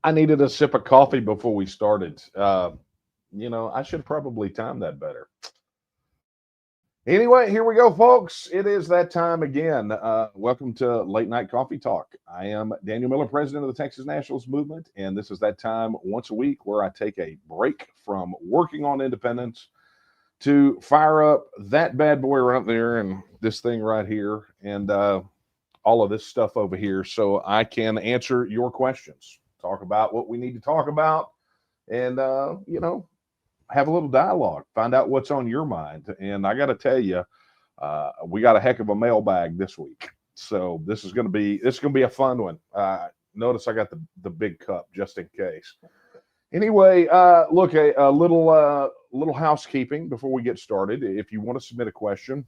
I needed a sip of coffee before we started. I should probably time that better. Anyway, here we go, folks. It is that time again. Welcome to Late Night Coffee Talk. I am Daniel Miller, president of the Texas Nationalist movement, and this is that time once a week where I take a break from working on independence to fire up that bad boy right there and this thing right here and all of this stuff over here so I can answer your questions, talk about what we need to talk about, and, have a little dialogue, find out what's on your mind. And I got to tell you, we got a heck of a mailbag this week. So this is going to be a fun one. Notice I got the big cup just in case. Anyway, look, a little housekeeping before we get started. If you want to submit a question,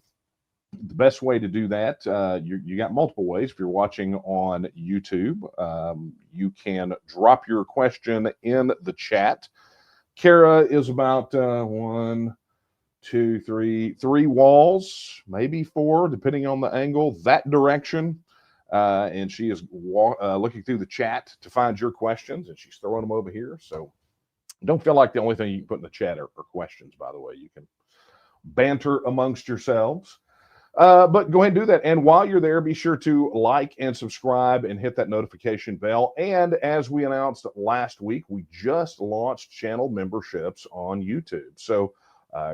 the best way to do that, you got multiple ways. If you're watching on YouTube, you can drop your question in the chat. Kara is about one, two, three walls, maybe four, depending on the angle, that direction. And she is looking through the chat to find your questions, and she's throwing them over here. So don't feel like the only thing you can put in the chat are questions, by the way. You can banter amongst yourselves. But go ahead and do that. And while you're there, be sure to like and subscribe and hit that notification bell. And as we announced last week, we just launched channel memberships on YouTube. So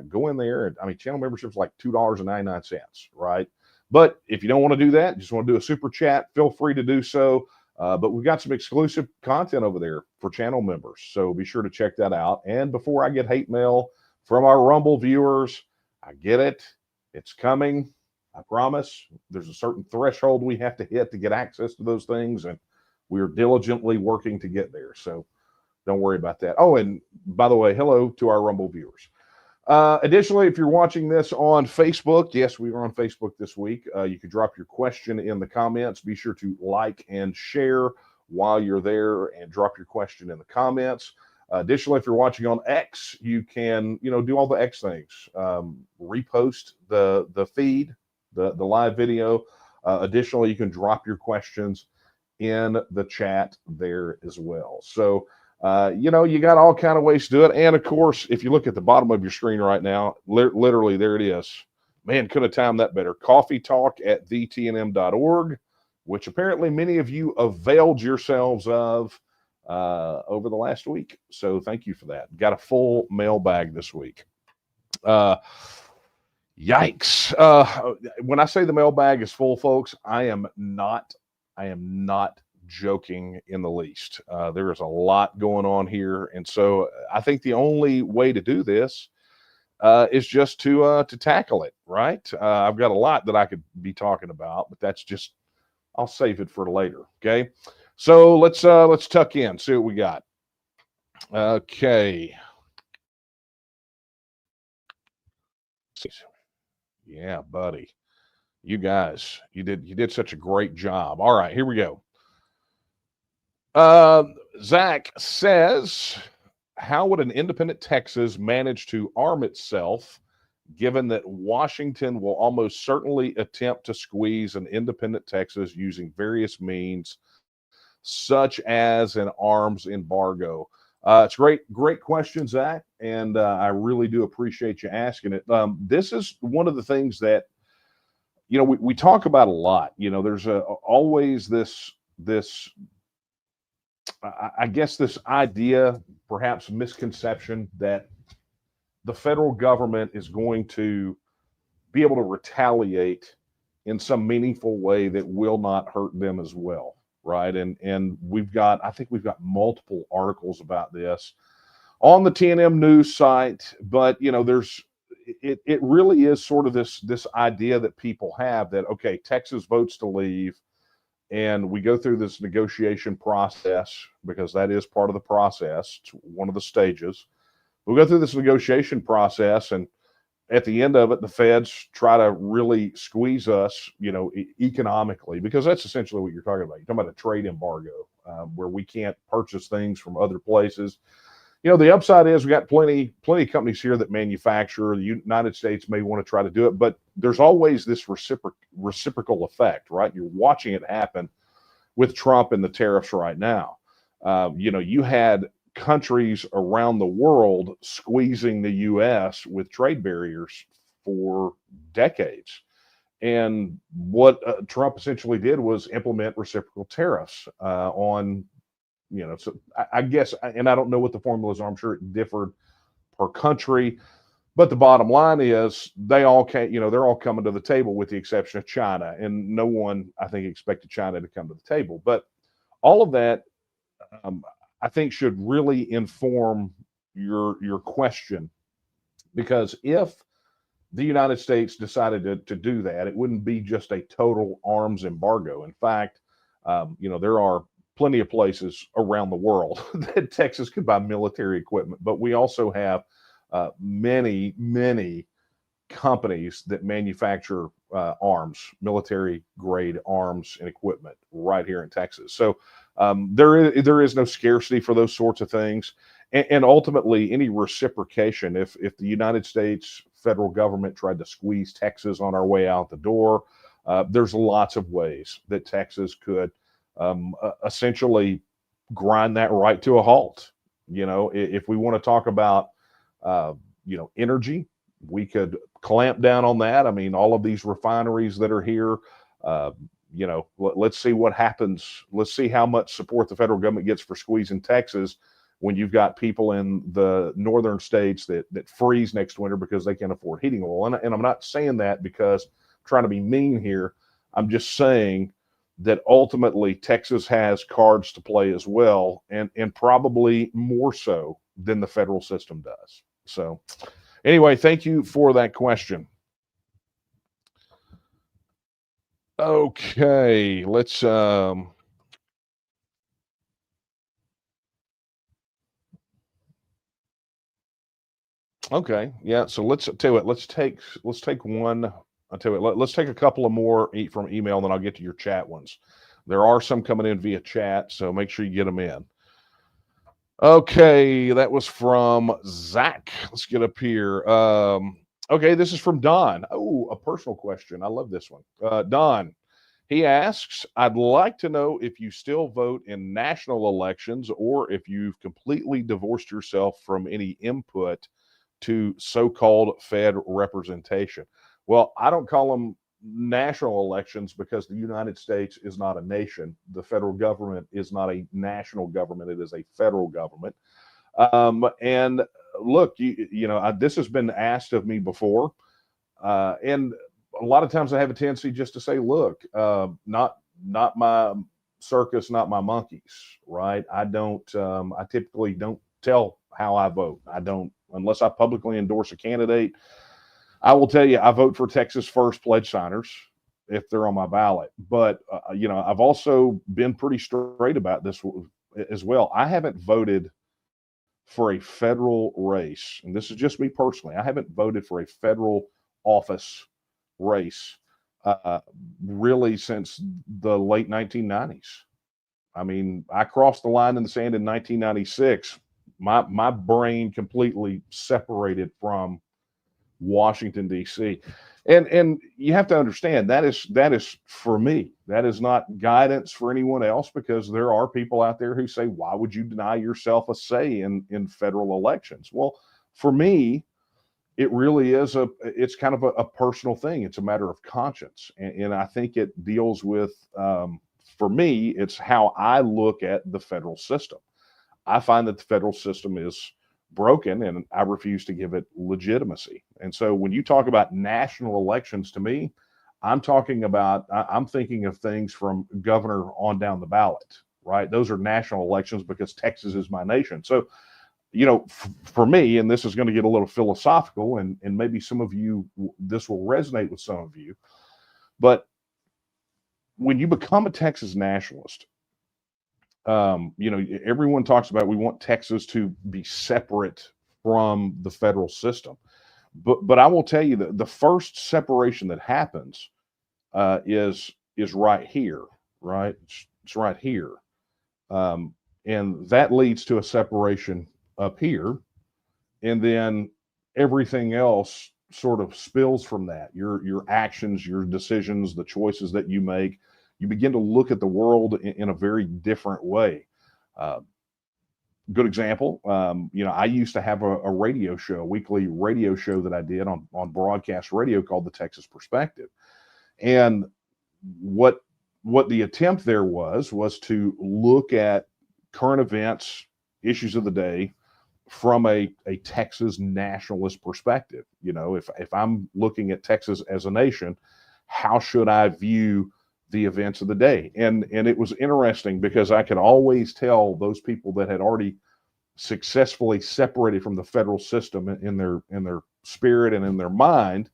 go in there. I mean, channel memberships like $2.99, right? But if you don't want to do that, just want to do a super chat, feel free to do so. But we've got some exclusive content over there for channel members. So be sure to check that out. And before I get hate mail from our Rumble viewers, I get it. It's coming. I promise. There's a certain threshold we have to hit to get access to those things, and we're diligently working to get there. So don't worry about that. Oh, and by the way, hello to our Rumble viewers. Additionally, if you're watching this on Facebook, yes, we are on Facebook this week. You can drop your question in the comments. Be sure to like and share while you're there and drop your question in the comments. Additionally, if you're watching on X, you can, do all the X things. Repost the feed, the live video. Additionally, you can drop your questions in the chat there as well. So, you got all kind of ways to do it. And of course, if you look at the bottom of your screen right now, literally there it is. Man, could have timed that better. Coffee Talk at thetnm.org, which apparently many of you availed yourselves of over the last week. So thank you for that. Got a full mailbag this week. Yikes. When I say the mailbag is full, folks, I am not joking in the least. There is a lot going on here. And so I think the only way to do this is just to tackle it, right? I've got a lot that I could be talking about, but that's just, I'll save it for later. Okay. So let's tuck in, see what we got. Okay. Yeah, buddy. You guys, you did such a great job. All right, here we go. Zach says, how would an independent Texas manage to arm itself given that Washington will almost certainly attempt to squeeze an independent Texas using various means, such as an arms embargo? It's great question, Zach, and I really do appreciate you asking it. This is one of the things that, we talk about a lot. There's always this I guess this idea, perhaps misconception, that the federal government is going to be able to retaliate in some meaningful way that will not hurt them as well, right? And I think we've got multiple articles about this on the TNM news site, but it really is sort of this idea that people have that, okay, Texas votes to leave, and we go through this negotiation process, because that is part of the process. It's one of the stages. We'll go through this negotiation process, and at the end of it, the feds try to really squeeze us, economically, because that's essentially what you're talking about. You're talking about a trade embargo, where we can't purchase things from other places. The upside is we got plenty of companies here that manufacture. The United States may want to try to do it, but there's always this reciprocal effect, right? You're watching it happen with Trump and the tariffs right now. You had countries around the world squeezing the U.S. with trade barriers for decades. And what Trump essentially did was implement reciprocal tariffs on, so I guess, and I don't know what the formulas are. I'm sure it differed per country. But the bottom line is they all came, they're all coming to the table with the exception of China. And no one, I think, expected China to come to the table. But all of that, um, I think, should really inform your question, because if the United States decided to do that, it wouldn't be just a total arms embargo. In fact, there are plenty of places around the world that Texas could buy military equipment, but we also have many, many companies that manufacture arms, military grade arms and equipment right here in Texas. So there is no scarcity for those sorts of things, and ultimately any reciprocation. If the United States federal government tried to squeeze Texas on our way out the door, there's lots of ways that Texas could essentially grind that right to a halt. If we want to talk about energy, we could clamp down on that. I mean, all of these refineries that are here, let's see what happens. Let's see how much support the federal government gets for squeezing Texas when you've got people in the northern states that freeze next winter because they can't afford heating oil. And I'm not saying that because I'm trying to be mean here. I'm just saying that ultimately Texas has cards to play as well, and probably more so than the federal system does. So anyway, thank you for that question. Okay, let's okay, yeah, so let's tell you what, let's take one. I'll tell you what, let's take a couple of more from email, and then I'll get to your chat ones. There are some coming in via chat, so make sure you get them in. Okay, that was from Zach. Let's get up here. Okay, this is from Don. Oh, a personal question. I love this one. Don, he asks, I'd like to know if you still vote in national elections or if you've completely divorced yourself from any input to so-called Fed representation. Well, I don't call them national elections because the United States is not a nation. The federal government is not a national government. It is a federal government. And look, this has been asked of me before. And a lot of times I have a tendency just to say, look, not my circus, not my monkeys, right? I typically don't tell how I vote. I don't, unless I publicly endorse a candidate. I will tell you, I vote for Texas First pledge signers if they're on my ballot. But, I've also been pretty straight about this as well. I haven't voted for a federal race, and this is just me personally. I haven't voted for a federal office race really since the late 1990s. I mean, I crossed the line in the sand in 1996. My brain completely separated from Washington D.C. And you have to understand that is for me. That is not guidance for anyone else, because there are people out there who say, why would you deny yourself a say in federal elections? Well, for me, it really is it's kind of a personal thing. It's a matter of conscience, and I think it deals with for me, it's how I look at the federal system. I find that the federal system is broken, and I refuse to give it legitimacy. And so when you talk about national elections, to me, I'm thinking of things from governor on down the ballot, right? Those are national elections because Texas is my nation. So, for me, and this is going to get a little philosophical, and maybe some of you, this will resonate with some of you, but when you become a Texas nationalist, everyone talks about we want Texas to be separate from the federal system, but I will tell you that the first separation that happens is right here, right? It's right here, and that leads to a separation up here, and then everything else sort of spills from that. Your actions, your decisions, the choices that you make, you begin to look at the world in a very different way. Good example. I used to have a radio show, a weekly radio show that I did on broadcast radio called The Texas Perspective. And what the attempt there was to look at current events, issues of the day from a Texas nationalist perspective. If I'm looking at Texas as a nation, how should I view the events of the day? And it was interesting because I could always tell those people that had already successfully separated from the federal system in their spirit and in their mind,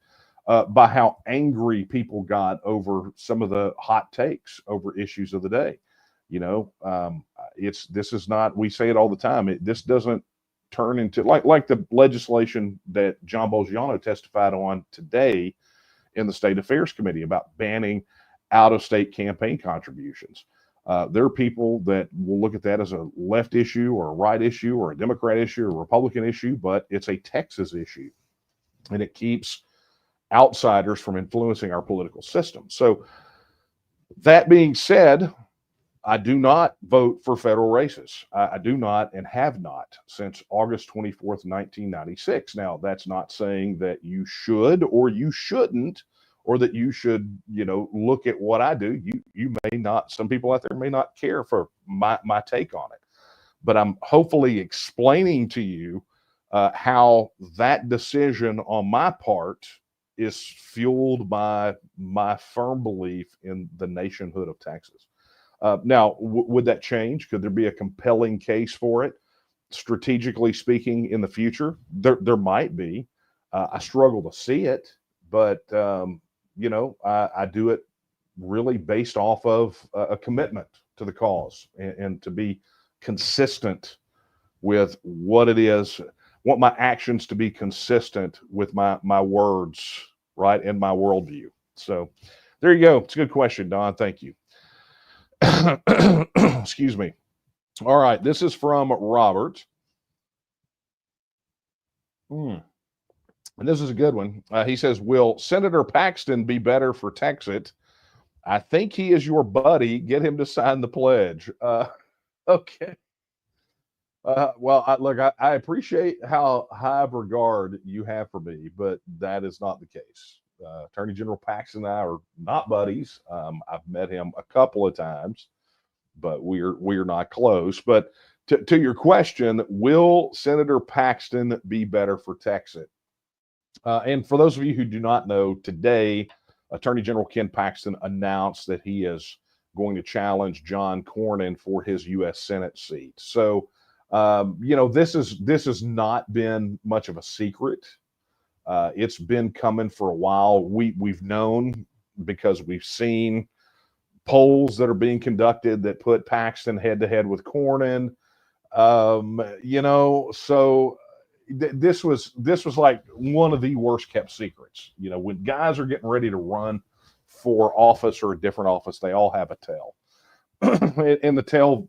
by how angry people got over some of the hot takes over issues of the day. This is not, we say it all the time. This doesn't turn into like the legislation that John Boggiano testified on today in the State Affairs Committee about banning out-of-state campaign contributions. There are people that will look at that as a left issue or a right issue or a Democrat issue or a Republican issue, but it's a Texas issue, and it keeps outsiders from influencing our political system. So that being said, I do not vote for federal races. I do not and have not since August 24th, 1996. Now, that's not saying that you should or you shouldn't, or that you should, look at what I do. You may not, some people out there may not care for my take on it, but I'm hopefully explaining to you how that decision on my part is fueled by my firm belief in the nationhood of Texas. Now, would that change? Could there be a compelling case for it, strategically speaking, in the future? There might be. I struggle to see it, but I do it really based off of a commitment to the cause and to be consistent with what it is. Want my actions to be consistent with my words, right, and my worldview. So there you go. It's a good question, Don. Thank you. Excuse me. All right. This is from Robert. And this is a good one. He says, will Senator Paxton be better for Texas? I think he is your buddy. Get him to sign the pledge. Okay. Well, I appreciate how high of regard you have for me, but that is not the case. Attorney General Paxton and I are not buddies. I've met him a couple of times, but we're not close. But to your question, will Senator Paxton be better for Texas? And for those of you who do not know, today, Attorney General Ken Paxton announced that he is going to challenge John Cornyn for his U.S. Senate seat. So, this has not been much of a secret. It's been coming for a while. We've known because we've seen polls that are being conducted that put Paxton head to head with Cornyn. So this was like one of the worst kept secrets. When guys are getting ready to run for office or a different office, they all have a tell. And the tell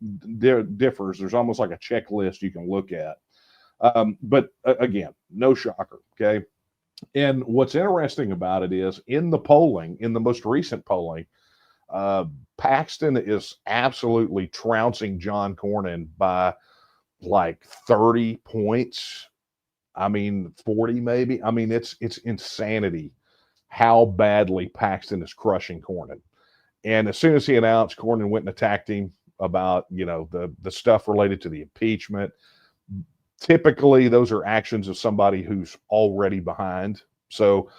differs. There's almost like a checklist you can look at. But again, no shocker. Okay. And what's interesting about it is in the most recent polling, Paxton is absolutely trouncing John Cornyn by like 30 points. 40 maybe. It's insanity how badly Paxton is crushing Cornyn. And as soon as he announced, Cornyn went and attacked him about, the stuff related to the impeachment. Typically, those are actions of somebody who's already behind. So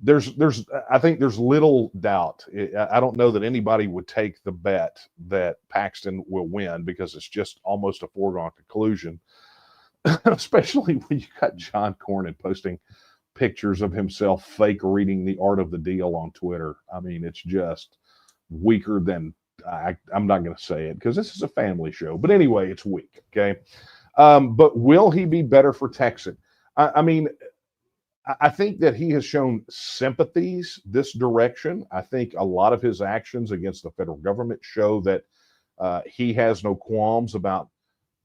I think there's little doubt. I don't know that anybody would take the bet that Paxton will win because it's just almost a foregone conclusion, especially when you got John Cornyn posting pictures of himself fake reading The Art of the Deal on Twitter. It's just weaker than I'm not going to say it because this is a family show. But anyway, it's weak. Okay. But will he be better for Texas? I think that he has shown sympathies this direction. I think a lot of his actions against the federal government show that he has no qualms about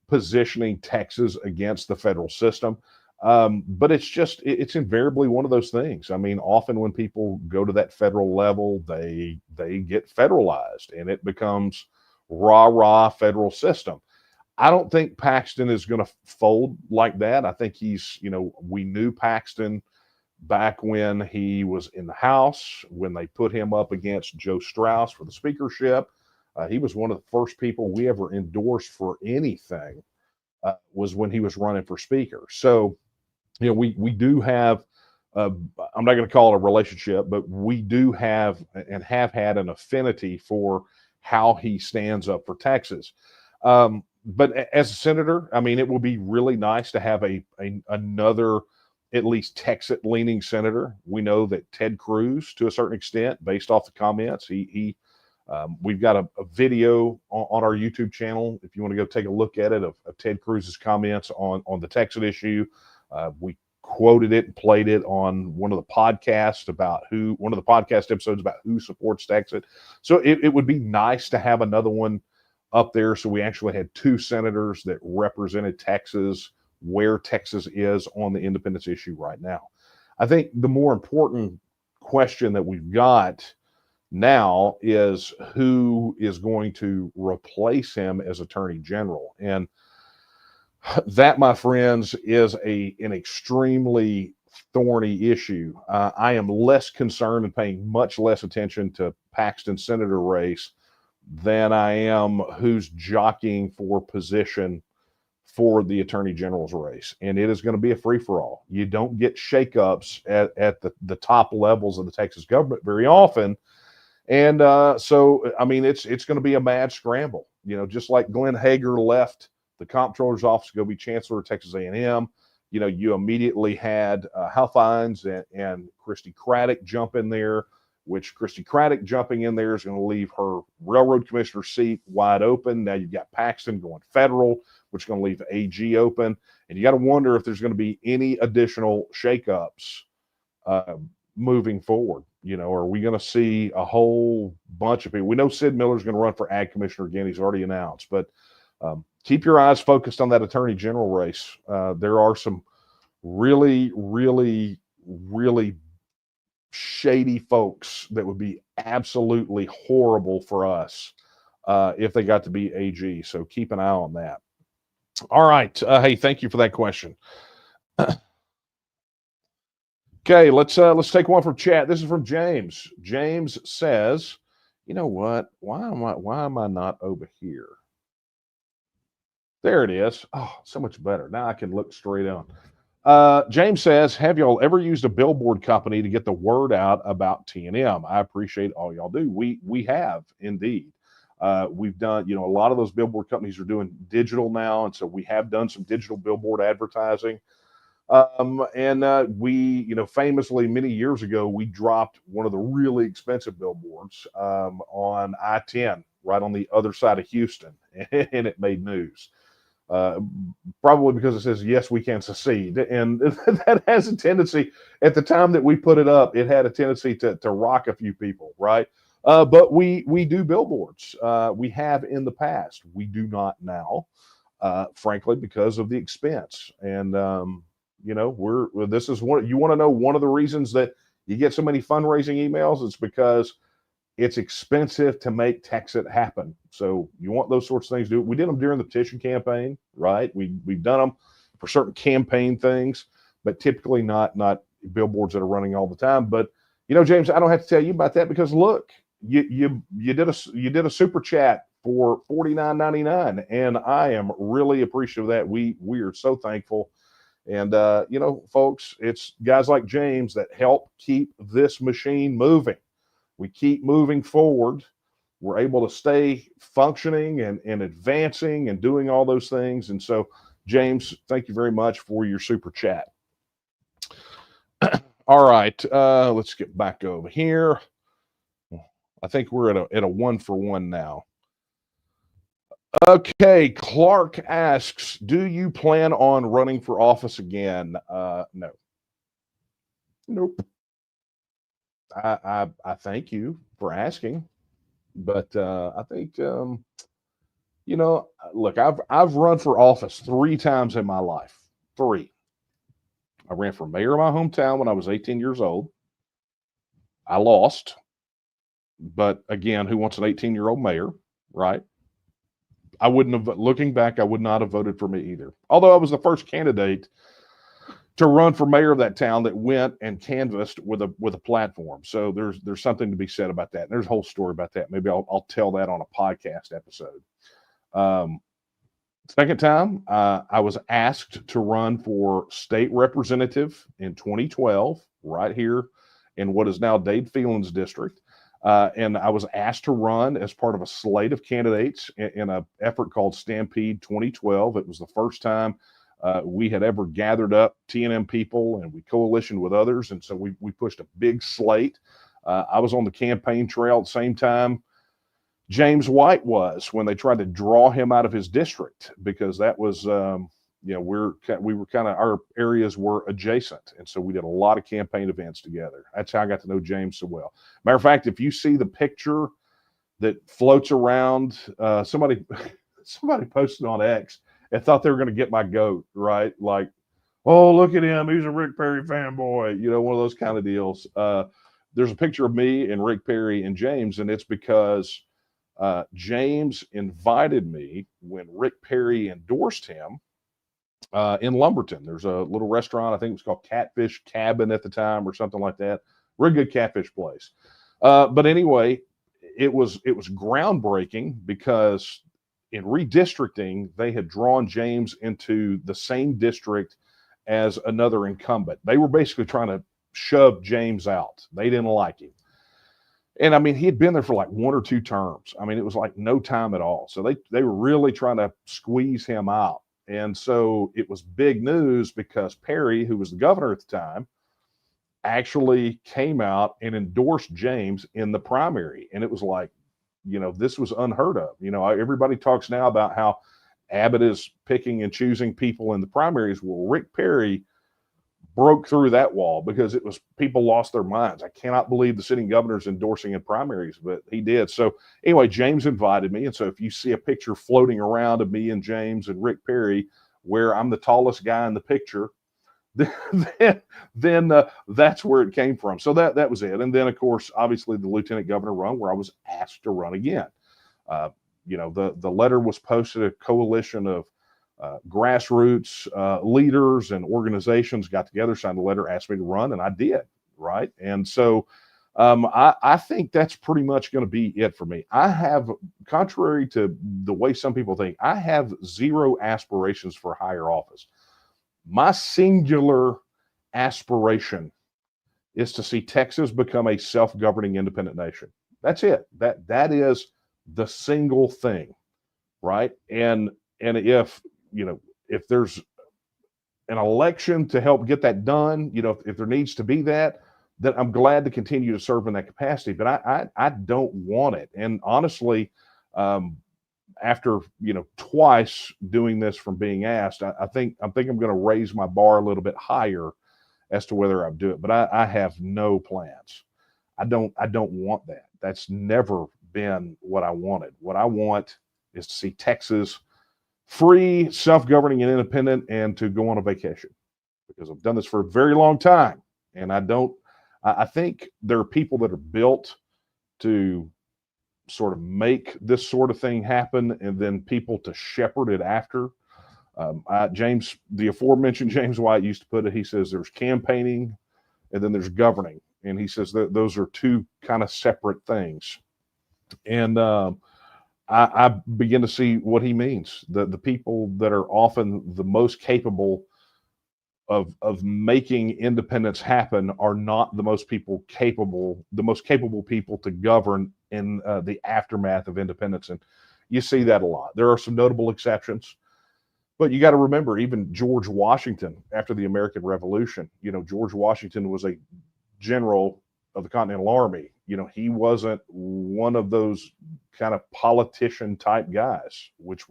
positioning Texas against the federal system. But it's invariably one of those things. Often when people go to that federal level, they get federalized and it becomes rah-rah federal system. I don't think Paxton is going to fold like that. I think we knew Paxton back when he was in the House, when they put him up against Joe Strauss for the speakership. He was one of the first people we ever endorsed for anything, was when he was running for speaker. So, we do have, I'm not going to call it a relationship, but we do have and have had an affinity for how he stands up for Texas. But as a senator, I mean, it will be really nice to have another, at least Texas-leaning senator. We know that Ted Cruz, to a certain extent, based off the comments, we've got a video on our YouTube channel, if you want to go take a look at it, of Ted Cruz's comments on the Texas issue. We quoted it and played it on one of the podcast episodes about who supports Texas. So it would be nice to have another one up there, so we actually had two senators that represented Texas, where Texas is on the independence issue right now. I think the more important question that we've got now is who is going to replace him as Attorney General. And that, my friends, is an extremely thorny issue. I am less concerned and paying much less attention to Paxton's senator race than I am who's jockeying for position for the Attorney General's race. And it is going to be a free-for-all. You don't get shakeups at the top levels of the Texas government very often. And so, I mean, it's going to be a mad scramble. Just like Glenn Hager left the comptroller's office to go be chancellor of Texas A&M, you immediately had Hal Fines and Christy Craddock jump in there, which Christy Craddock jumping in there is going to leave her railroad commissioner seat wide open. Now you've got Paxton going federal, which is going to leave AG open. And you got to wonder if there's going to be any additional shakeups moving forward. Are we going to see a whole bunch of people? We know Sid Miller's going to run for ag commissioner again. He's already announced, but keep your eyes focused on that Attorney General race. There are some really, really, really shady folks that would be absolutely horrible for us if they got to be AG. So keep an eye on that. All right. Hey, thank you for that question. Okay, let's take one from chat. This is from James. James says, "You know what? Why am I not over here? There it is. Oh, so much better. Now I can look straight on." James says, "Have y'all ever used a billboard company to get the word out about T&M? I appreciate all y'all do." We have indeed. We've done, a lot of those billboard companies are doing digital now, and so we have done some digital billboard advertising. We, famously many years ago, we dropped one of the really expensive billboards on I-10, right on the other side of Houston, and it made news. Probably because it says, "Yes, we can secede." And that has a tendency, at the time that we put it up, it had a tendency to rock a few people, right? But we do billboards. We have in the past. We do not now, frankly, because of the expense. And, this is one, you want to know one of the reasons that you get so many fundraising emails? It's because it's expensive to make Texas happen. So you want those sorts of things to do. We did them during the petition campaign, right? We've done them for certain campaign things, but typically not billboards that are running all the time. But James, I don't have to tell you about that, because look, you did a super chat for $49.99, and I am really appreciative of that. We are so thankful. And folks, it's guys like James that help keep this machine moving. We keep moving forward. We're able to stay functioning and advancing and doing all those things. And so, James, thank you very much for your super chat. All right, let's get back over here. I think we're at a 1-for-1 now. Okay, Clark asks, "Do you plan on running for office again?" No. Nope. I thank you for asking, but I think look, I've run for office 3 times in my life. 3. I ran for mayor of my hometown when I was 18 years old. I lost, but again, who wants an 18-year-old mayor, right? I wouldn't have, looking back, I would not have voted for me either. Although I was the first candidate to run for mayor of that town that went and canvassed with a platform. So there's something to be said about that. And there's a whole story about that. Maybe I'll tell that on a podcast episode. Second time, I was asked to run for state representative in 2012, right here in what is now Dade Phelan's district. And I was asked to run as part of a slate of candidates in an effort called Stampede 2012. It was the first time we had ever gathered up TNM people, and we coalitioned with others. And so we pushed a big slate. I was on the campaign trail at the same time James White was when they tried to draw him out of his district, because that was, we were kind of, our areas were adjacent. And so we did a lot of campaign events together. That's how I got to know James so well. Matter of fact, if you see the picture that floats around, somebody posted on X and thought they were going to get my goat, right? Like, oh, look at him. He's a Rick Perry fanboy, one of those kind of deals. There's a picture of me and Rick Perry and James, and it's because James invited me when Rick Perry endorsed him in Lumberton. There's a little restaurant, I think it was called Catfish Cabin at the time or something like that. Really good catfish place. But anyway, it was groundbreaking, because in redistricting, they had drawn James into the same district as another incumbent. They were basically trying to shove James out. They didn't like him. And I mean, he had been there for like 1 or 2 terms. I mean, it was like no time at all. So they were really trying to squeeze him out. And so it was big news, because Perry, who was the governor at the time, actually came out and endorsed James in the primary. And it was like, this was unheard of. Everybody talks now about how Abbott is picking and choosing people in the primaries. Well, Rick Perry broke through that wall, because it was, people lost their minds. I cannot believe the sitting governor's endorsing in primaries, but he did. So anyway, James invited me. And so if you see a picture floating around of me and James and Rick Perry, where I'm the tallest guy in the picture, then that's where it came from. So that was it. And then, of course, obviously the lieutenant governor run, where I was asked to run again. The letter was posted. A coalition of grassroots leaders and organizations got together, signed a letter, asked me to run, and I did, right? And so I think that's pretty much going to be it for me. I have, contrary to the way some people think, I have zero aspirations for higher office. My singular aspiration is to see Texas become a self-governing independent nation. That's it. That is the single thing, right? And if there's an election to help get that done, if there needs to be that, then I'm glad to continue to serve in that capacity. But I don't want it. And honestly, after twice doing this from being asked, I think I'm going to raise my bar a little bit higher as to whether I do it. But I have no plans. I don't want that. That's never been what I wanted. What I want is to see Texas free, self-governing, and independent, and to go on a vacation, because I've done this for a very long time. And I think there are people that are built to sort of make this sort of thing happen, and then people to shepherd it after. James, the aforementioned James White, used to put it, he says there's campaigning and then there's governing. And he says that those are two kind of separate things. And I begin to see what he means. The people that are often the most capable of making independence happen are not the most capable people to govern in the aftermath of independence. And you see that a lot. There are some notable exceptions, but you got to remember, even George Washington, after the American Revolution, George Washington was a general of the Continental Army. He wasn't one of those kind of politician type guys, which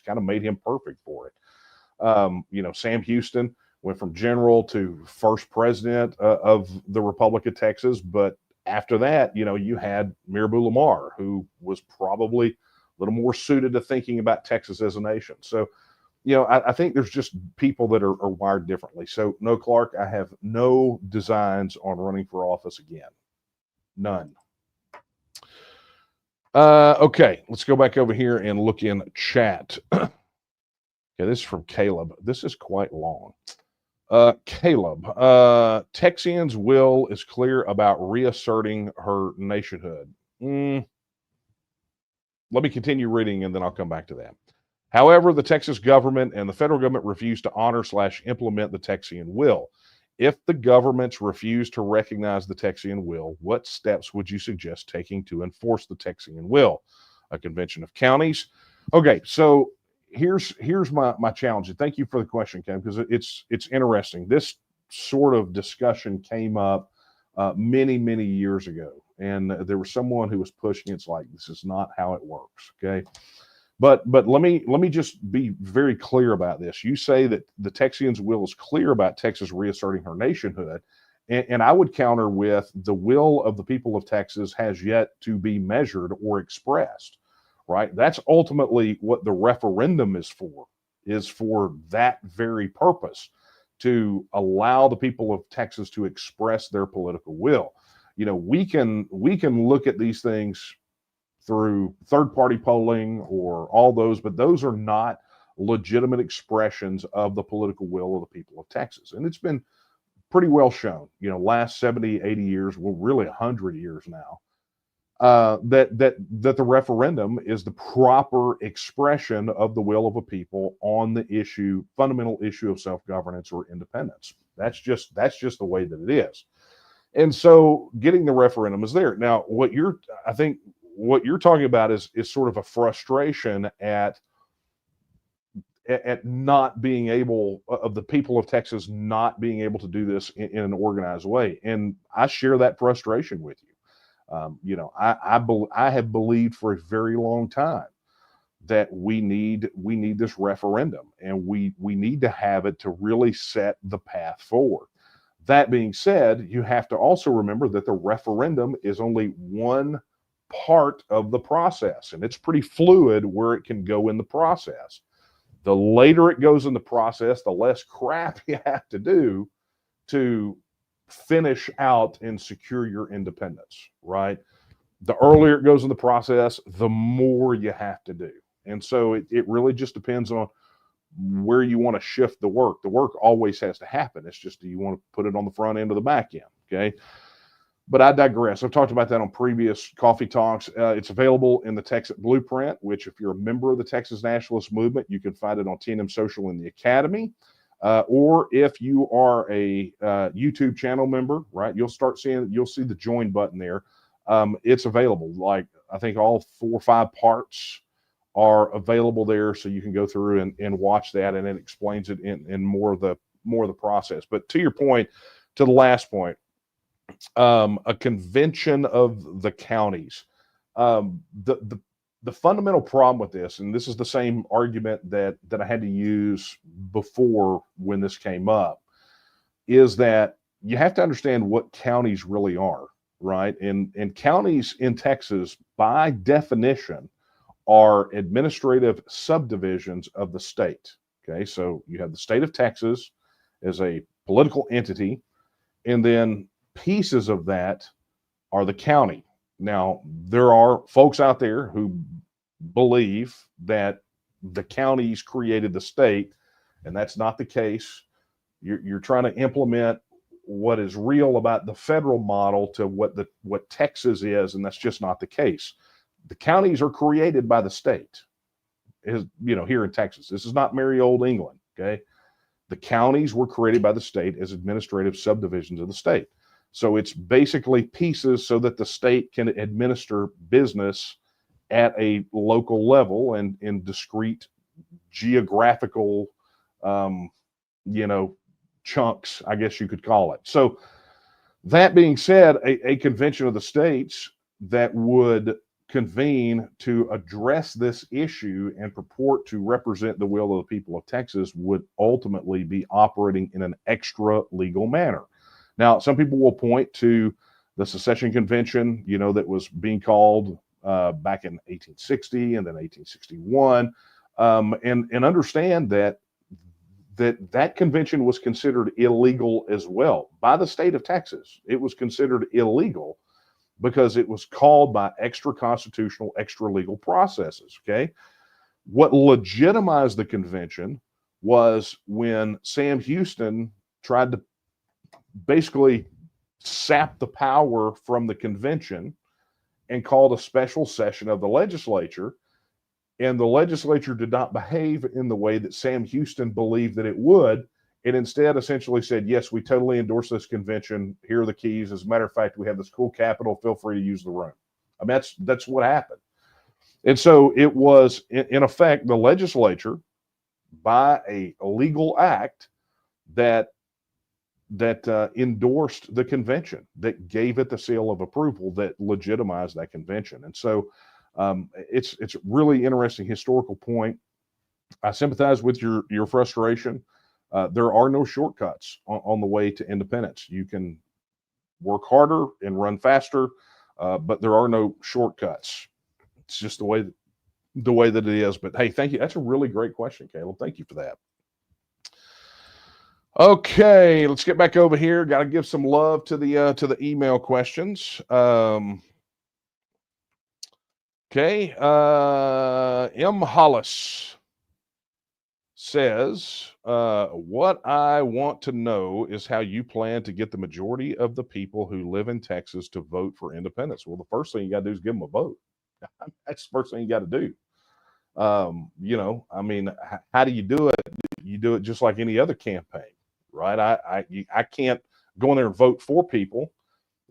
kind of made him perfect for it. Sam Houston went from general to first president of the Republic of Texas. But after that, you had Mirabeau Lamar, who was probably a little more suited to thinking about Texas as a nation. So, I think there's just people that are wired differently. So, no, Clark, I have no designs on running for office again. None. Okay, let's go back over here and look in chat. Okay, this is from Caleb. This is quite long. Caleb, Texian's will is clear about reasserting her nationhood. Let me continue reading and then I'll come back to that. However, the Texas government and the federal government refuse to honor/implement the Texian will. If the governments refuse to recognize the Texian will, what steps would you suggest taking to enforce the Texian will? A convention of counties. Okay, so here's my challenge. And thank you for the question, Ken, because it's interesting. This sort of discussion came up many years ago, and there was someone who was pushing. It's like this is not how it works. Okay, but let me just be very clear about this. You say that the Texians' will is clear about Texas reasserting her nationhood, and I would counter with the will of the people of Texas has yet to be measured or expressed. Right? That's ultimately what the referendum is for that very purpose, to allow the people of Texas to express their political will. You know, we can look at these things through third-party polling or all those, but those are not legitimate expressions of the political will of the people of Texas. And it's been pretty well shown, you know, last 70, 80 years, well, really 100 years now, that the referendum is the proper expression of the will of a people on the fundamental issue of self-governance or independence. That's just the way that it is. And so getting the referendum is there. Now, I think what you're talking about is sort of a frustration at not being able, of the people of Texas not being able to do this in an organized way. And I share that frustration with you. You know, I have believed for a very long time that we need this referendum, and we need to have it to really set the path forward. That being said, you have to also remember that the referendum is only one part of the process, and it's pretty fluid where it can go in the process. The later it goes in the process, the less crap you have to do to finish out and secure your independence, right? The earlier it goes in the process, the more you have to do. And so it really just depends on where you want to shift the work. The work always has to happen. It's just, do you want to put it on the front end or the back end? Okay. But I digress. I've talked about that on previous coffee talks. It's available in the Texas Blueprint, which if you're a member of the Texas Nationalist movement, you can find it on TNM Social in the Academy. Or if you are a YouTube channel member, right, you'll see the join button there. It's available. Like, I think all 4 or 5 parts are available there, so you can go through and watch that, and it explains it in more of the process. But to your point, to the last point, a convention of the counties. The fundamental problem with this, and this is the same argument that I had to use before when this came up, is that you have to understand what counties really are, right? And counties in Texas, by definition, are administrative subdivisions of the state. Okay, so you have the state of Texas as a political entity, and then pieces of that are the county. Now, there are folks out there who believe that the counties created the state, and that's not the case. You're trying to implement what is real about the federal model to what Texas is, and that's just not the case. The counties are created by the state, here in Texas. This is not merry old England, okay? The counties were created by the state as administrative subdivisions of the state. So it's basically pieces so that the state can administer business at a local level and in discrete geographical, chunks, I guess you could call it. So that being said, a convention of the states that would convene to address this issue and purport to represent the will of the people of Texas would ultimately be operating in an extra legal manner. Now, some people will point to the secession convention, that was being called back in 1860 and then 1861, and understand that convention was considered illegal as well by the state of Texas. It was considered illegal because it was called by extra constitutional, extra legal processes. Okay. What legitimized the convention was when Sam Houston tried to basically sap the power from the convention and called a special session of the legislature. And the legislature did not behave in the way that Sam Houston believed that it would. It instead essentially said, yes, we totally endorse this convention. Here are the keys. As a matter of fact, we have this cool Capitol. Feel free to use the room. I mean, that's what happened. And so it was, in effect, the legislature, by a legal act, that endorsed the convention, that gave it the seal of approval, that legitimized that convention. And so it's a really interesting historical point. I sympathize with your frustration. There are no shortcuts on the way to independence. You can work harder and run faster, but there are no shortcuts. It's just the way that it is. But hey, thank you. That's a really great question, Caleb. Thank you for that. Okay, let's get back over here. Got to give some love to the email questions. Okay, M. Hollis says, what I want to know is how you plan to get the majority of the people who live in Texas to vote for independence. Well, the first thing you got to do is give them a vote. That's the first thing you got to do. I mean, how do you do it? You do it just like any other campaign, right? I can't go in there and vote for people,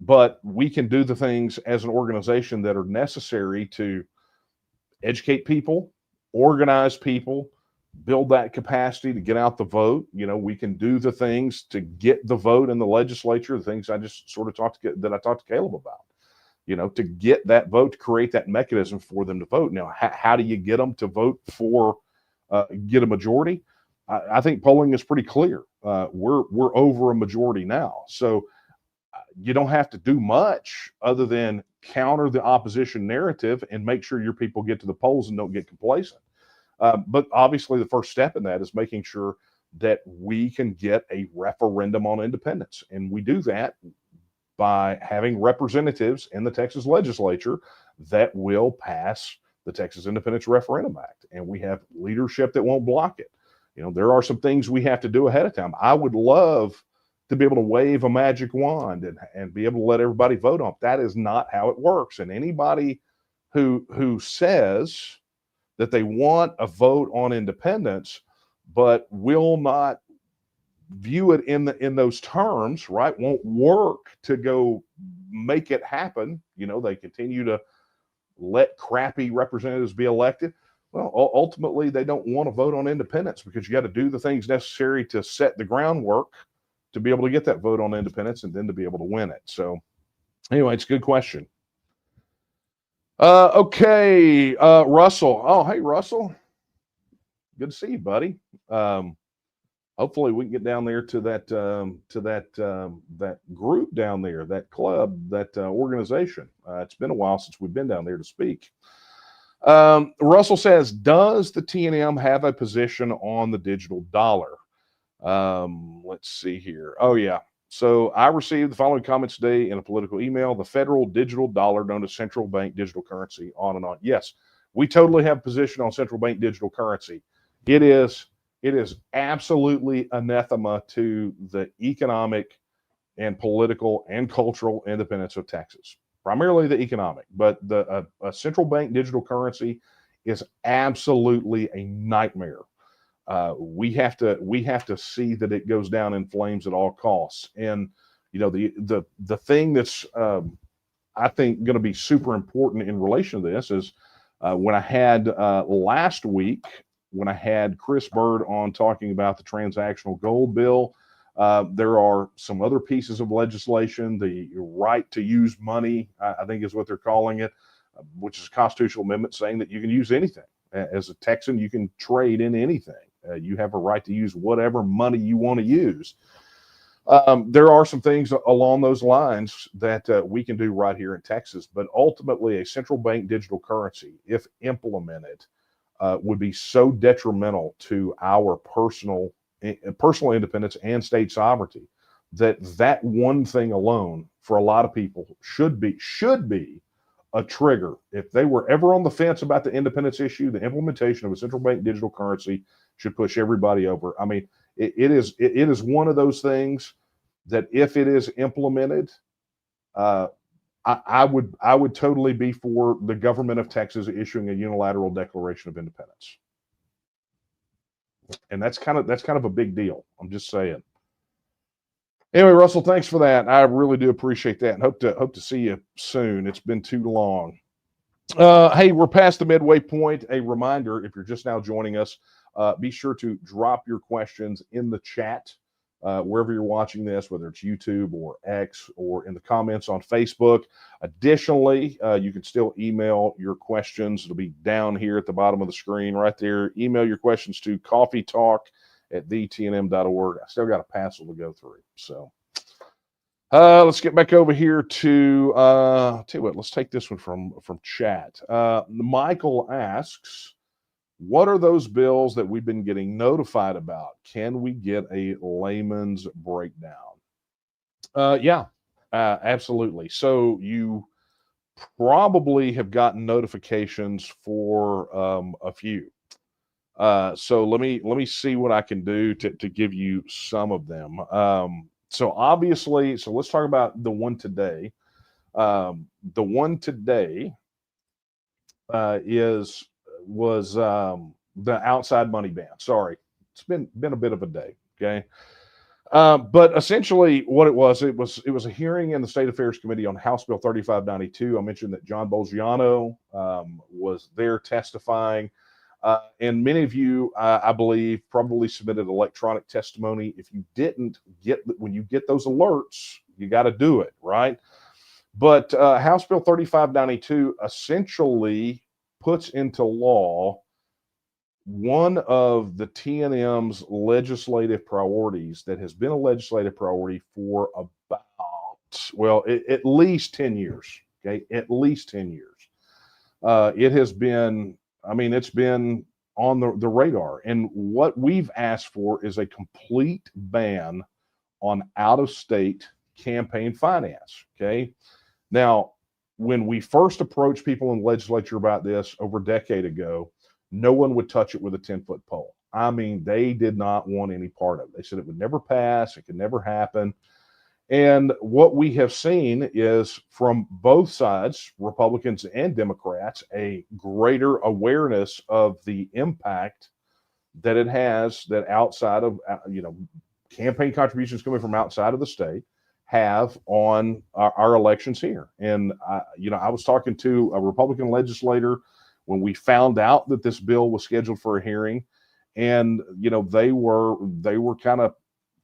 but we can do the things as an organization that are necessary to educate people, organize people, build that capacity to get out the vote. We can do the things to get the vote in the legislature, the things I just sort of talked to Caleb about, to get that vote, to create that mechanism for them to vote. Now, how do you get them to vote for, get a majority? I think polling is pretty clear. We're over a majority now. So you don't have to do much other than counter the opposition narrative and make sure your people get to the polls and don't get complacent. But obviously the first step in that is making sure that we can get a referendum on independence. And we do that by having representatives in the Texas legislature that will pass the Texas Independence Referendum Act. And we have leadership that won't block it. There are some things we have to do ahead of time. I would love to be able to wave a magic wand and be able to let everybody vote on it. That is not how it works. And anybody who says that they want a vote on independence, but will not view it in those terms, right, won't work to go make it happen. They continue to let crappy representatives be elected. Well, ultimately, they don't want to vote on independence because you got to do the things necessary to set the groundwork to be able to get that vote on independence and then to be able to win it. So anyway, it's a good question. Okay, Russell. Oh, hey, Russell. Good to see you, buddy. Hopefully we can get down there to that that group down there, that club, that organization. It's been a while since we've been down there to speak. Russell says, does the TNM have a position on the digital dollar? Let's see here. Oh, yeah. So I received the following comments today in a political email: the federal digital dollar, known as central bank digital currency, on and on. Yes, we totally have a position on central bank digital currency. It is absolutely anathema to the economic and political and cultural independence of Texas. Primarily the economic, but a central bank digital currency is absolutely a nightmare. We have to see that it goes down in flames at all costs. And the thing that's I think going to be super important in relation to this is when I had last week, when I had Chris Bird on talking about the transactional gold bill. There are some other pieces of legislation, the right to use money, I think is what they're calling it, which is a constitutional amendment saying that you can use anything. As a Texan, you can trade in anything. You have a right to use whatever money you want to use. There are some things along those lines that we can do right here in Texas, but ultimately a central bank digital currency, if implemented, would be so detrimental to our personal independence and state sovereignty that one thing alone for a lot of people should be a trigger. If they were ever on the fence about the independence issue, the implementation of a central bank digital currency should push everybody over. I mean, it is one of those things that if it is implemented, I would totally be for the government of Texas issuing a unilateral declaration of independence. And that's kind of a big deal. I'm just saying. Anyway, Russell, thanks for that. I really do appreciate that, and hope to see you soon. It's been too long. Hey, we're past the midway point. A reminder, if you're just now joining us, be sure to drop your questions in the chat wherever you're watching this, whether it's YouTube or X or in the comments on Facebook. Additionally, you can still email your questions. It'll be down here at the bottom of the screen right there. Email your questions to coffeetalk@thnm.org. I still got a parcel to go through. So let's get back over here to tell you what, let's take this one from chat. Michael asks, what are those bills that we've been getting notified about? Can we get a layman's breakdown? Yeah, absolutely. So you probably have gotten notifications for a few. So let me see what I can do to give you some of them. So obviously, so let's talk about the one today. The one today was the outside money ban. Sorry, it's been a bit of a day. Okay. But essentially what it was a hearing in the State Affairs Committee on House Bill 3592. I mentioned that John Bolgiano was there testifying. And many of you, I believe, probably submitted electronic testimony. If you didn't when you get those alerts, you got to do it, right? But House Bill 3592 essentially puts into law one of the TNM's legislative priorities that has been a legislative priority for about, well, at least 10 years, okay? At least 10 years. It has been, I mean, it's been on the radar. And what we've asked for is a complete ban on out-of-state campaign finance, okay? Now, when we first approached people in the legislature about this over a decade ago, no one would touch it with a 10-foot pole. I mean, they did not want any part of it. They said it would never pass, it could never happen. And what we have seen is from both sides, Republicans and Democrats, a greater awareness of the impact that it has that outside of, campaign contributions coming from outside of the state have on our elections here. And, I was talking to a Republican legislator when we found out that this bill was scheduled for a hearing, and, they were kind of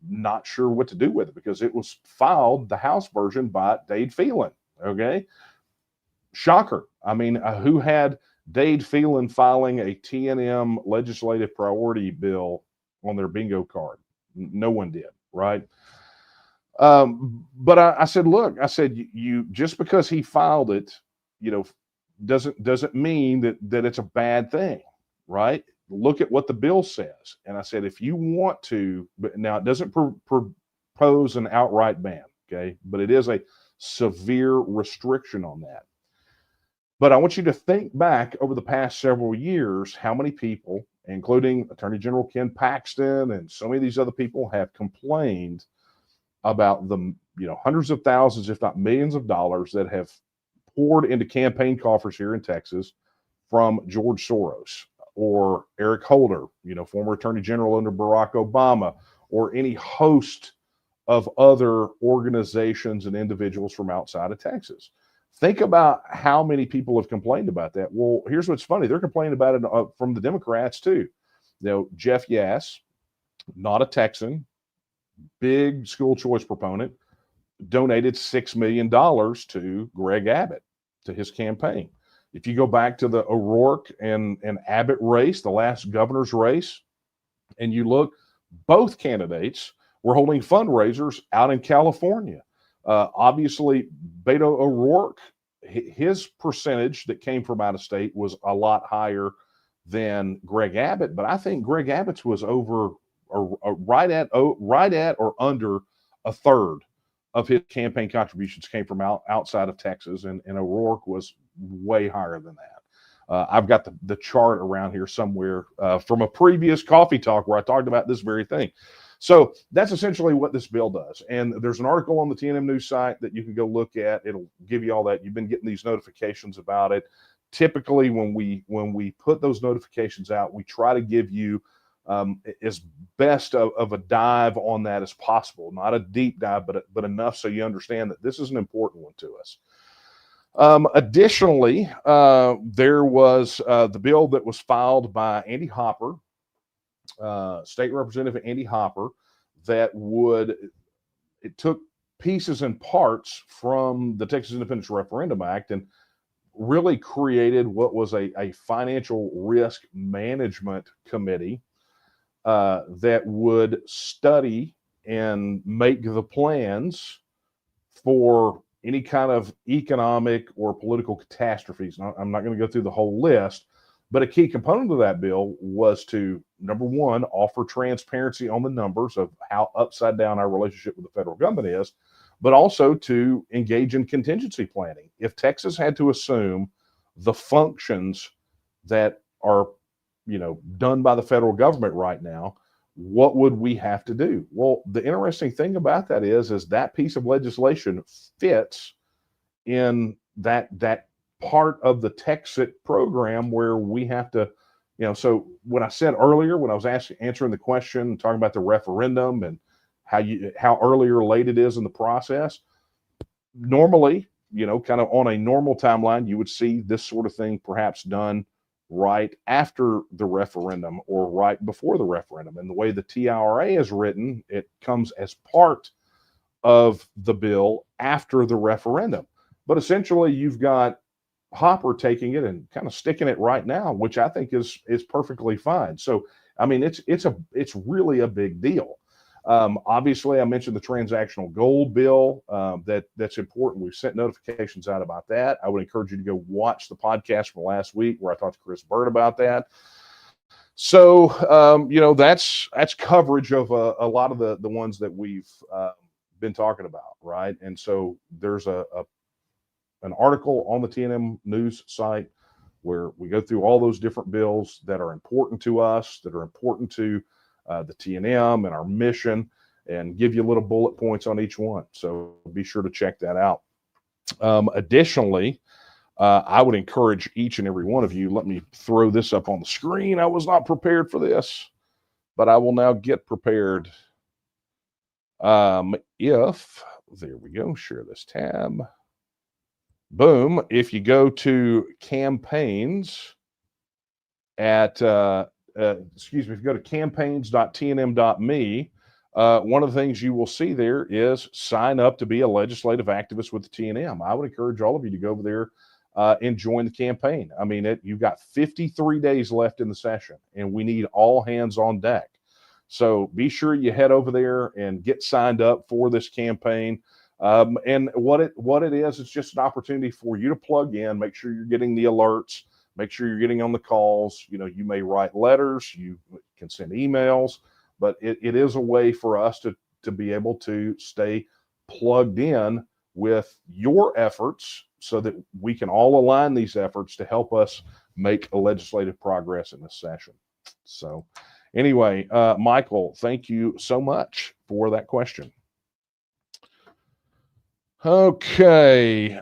not sure what to do with it because it was filed, the House version, by Dade Phelan. Okay. Shocker. I mean, who had Dade Phelan filing a TNM legislative priority bill on their bingo card? No one did, right? But I said, look, you just because he filed it, doesn't mean that it's a bad thing, right? Look at what the bill says. And I said, if you want to, but now it doesn't propose an outright ban, okay? But it is a severe restriction on that. But I want you to think back over the past several years, how many people, including Attorney General Ken Paxton and so many of these other people, have complained about the hundreds of thousands, if not millions of dollars that have poured into campaign coffers here in Texas from George Soros or Eric Holder, former Attorney General under Barack Obama, or any host of other organizations and individuals from outside of Texas. Think about how many people have complained about that. Well, here's what's funny. They're complaining about it from the Democrats too. Jeff Yass, not a Texan, big school choice proponent, donated $6 million to Greg Abbott, to his campaign. If you go back to the O'Rourke and Abbott race, the last governor's race, and you look, both candidates were holding fundraisers out in California. Obviously, Beto O'Rourke, his percentage that came from out of state was a lot higher than Greg Abbott, but I think Greg Abbott's was over right at or under a third of his campaign contributions came from outside of Texas, and O'Rourke was way higher than that. I've got the chart around here somewhere from a previous coffee talk where I talked about this very thing. So that's essentially what this bill does. And there's an article on the TNM News site that you can go look at. It'll give you all that. You've been getting these notifications about it. Typically, when we put those notifications out, we try to give you as best of a dive on that as possible. Not a deep dive, but enough so you understand that this is an important one to us. Additionally, there was the bill that was filed by Andy Hopper, State Representative Andy Hopper, it took pieces and parts from the Texas Independence Referendum Act and really created what was a financial risk management committee that would study and make the plans for any kind of economic or political catastrophes. Now, I'm not going to go through the whole list, but a key component of that bill was to, number one, offer transparency on the numbers of how upside down our relationship with the federal government is, but also to engage in contingency planning. If Texas had to assume the functions that are, done by the federal government right now, what would we have to do? Well, the interesting thing about that is that piece of legislation fits in that part of the Texit program where we have to, so when I said earlier, when I was answering the question, talking about the referendum and how early or late it is in the process, normally, kind of on a normal timeline, you would see this sort of thing perhaps done right after the referendum or right before the referendum. And the way the TRA is written, it comes as part of the bill after the referendum. But essentially, you've got Hopper taking it and kind of sticking it right now, which I think is perfectly fine. So, I mean, it's really a big deal. Obviously, I mentioned the transactional gold bill. That's important. We've sent notifications out about that. I would encourage you to go watch the podcast from last week where I talked to Chris Bird about that. So, that's coverage of a lot of the ones that we've been talking about, right? And so there's an article on the TNM News site where we go through all those different bills that are important to us, that are important to the TNM and our mission, and give you little bullet points on each one. So be sure to check that out. Additionally, I would encourage each and every one of you, let me throw this up on the screen. I was not prepared for this, but I will now get prepared. There we go, share this tab. Boom. If you go to campaigns if you go to campaigns.tnm.me, one of the things you will see there is sign up to be a legislative activist with the TNM. I would encourage all of you to go over there and join the campaign. I mean, you've got 53 days left in the session, and we need all hands on deck. So be sure you head over there and get signed up for this campaign. And what it is, it's just an opportunity for you to plug in, make sure you're getting the alerts, make sure you're getting on the calls. You may write letters, you can send emails, but it is a way for us to be able to stay plugged in with your efforts so that we can all align these efforts to help us make a legislative progress in this session. So anyway, Michael, thank you so much for that question. Okay.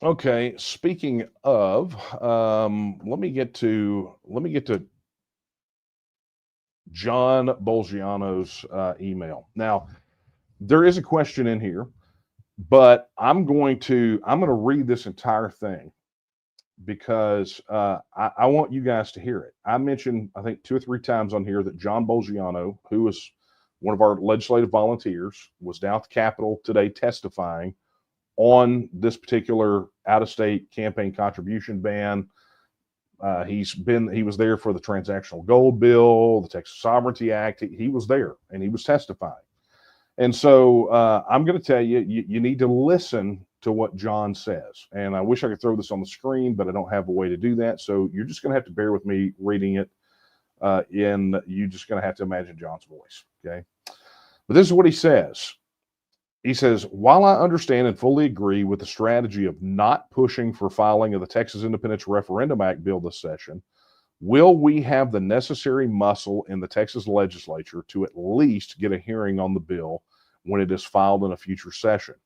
Okay, speaking of, let me get to John Bolgiano's email. Now, there is a question in here, but I'm going to read this entire thing because I want you guys to hear it. I mentioned, I think 2 or 3 times on here that John Bolgiano, who is one of our legislative volunteers, was down at the Capitol today testifying on this particular out-of-state campaign contribution ban. He was there for the transactional gold bill, the Texas Sovereignty Act. He was there and he was testifying. And so I'm going to tell you, you need to listen to what John says. And I wish I could throw this on the screen, but I don't have a way to do that. So you're just going to have to bear with me reading it and you're just going to have to imagine John's voice. Okay. But this is what he says. He says, while I understand and fully agree with the strategy of not pushing for filing of the Texas Independence Referendum Act bill this session, will we have the necessary muscle in the Texas legislature to at least get a hearing on the bill when it is filed in a future session?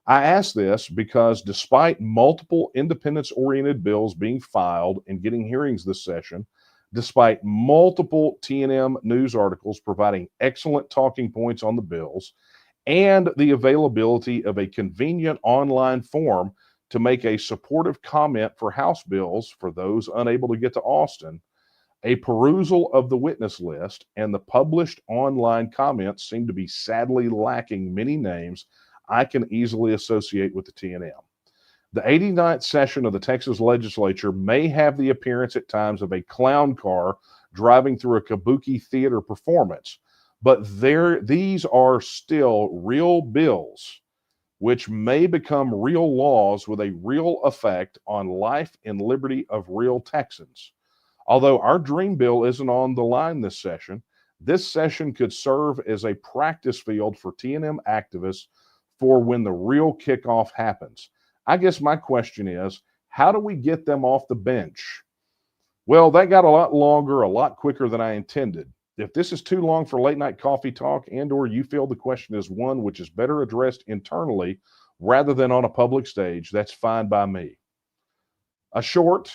I ask this because despite multiple independence-oriented bills being filed and getting hearings this session, despite multiple TNM news articles providing excellent talking points on the bills, and the availability of a convenient online form to make a supportive comment for House bills for those unable to get to Austin, a perusal of the witness list and the published online comments seem to be sadly lacking many names I can easily associate with the TNM. The 89th session of the Texas legislature may have the appearance at times of a clown car driving through a kabuki theater performance, but these are still real bills which may become real laws with a real effect on life and liberty of real Texans. Although our dream bill isn't on the line this session could serve as a practice field for TNM activists for when the real kickoff happens. I guess my question is, how do we get them off the bench? Well, that got a lot longer, a lot quicker than I intended. If this is too long for late night coffee talk and or you feel the question is one which is better addressed internally rather than on a public stage, that's fine by me. A short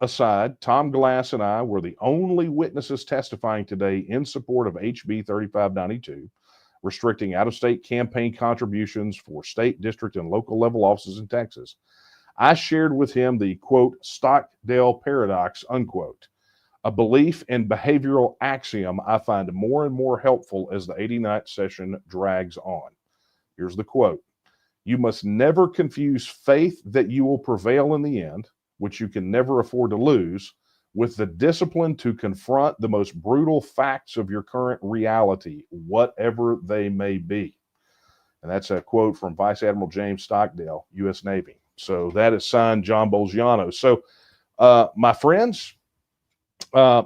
aside, Tom Glass and I were the only witnesses testifying today in support of HB 3592, restricting out-of-state campaign contributions for state, district, and local level offices in Texas. I shared with him the, quote, Stockdale paradox, unquote, a belief and behavioral axiom I find more and more helpful as the 89th session drags on. Here's the quote. You must never confuse faith that you will prevail in the end, which you can never afford to lose, with the discipline to confront the most brutal facts of your current reality, whatever they may be. And that's a quote from Vice Admiral James Stockdale, U.S. Navy. So that is signed John Bolgiano. So, my friends, I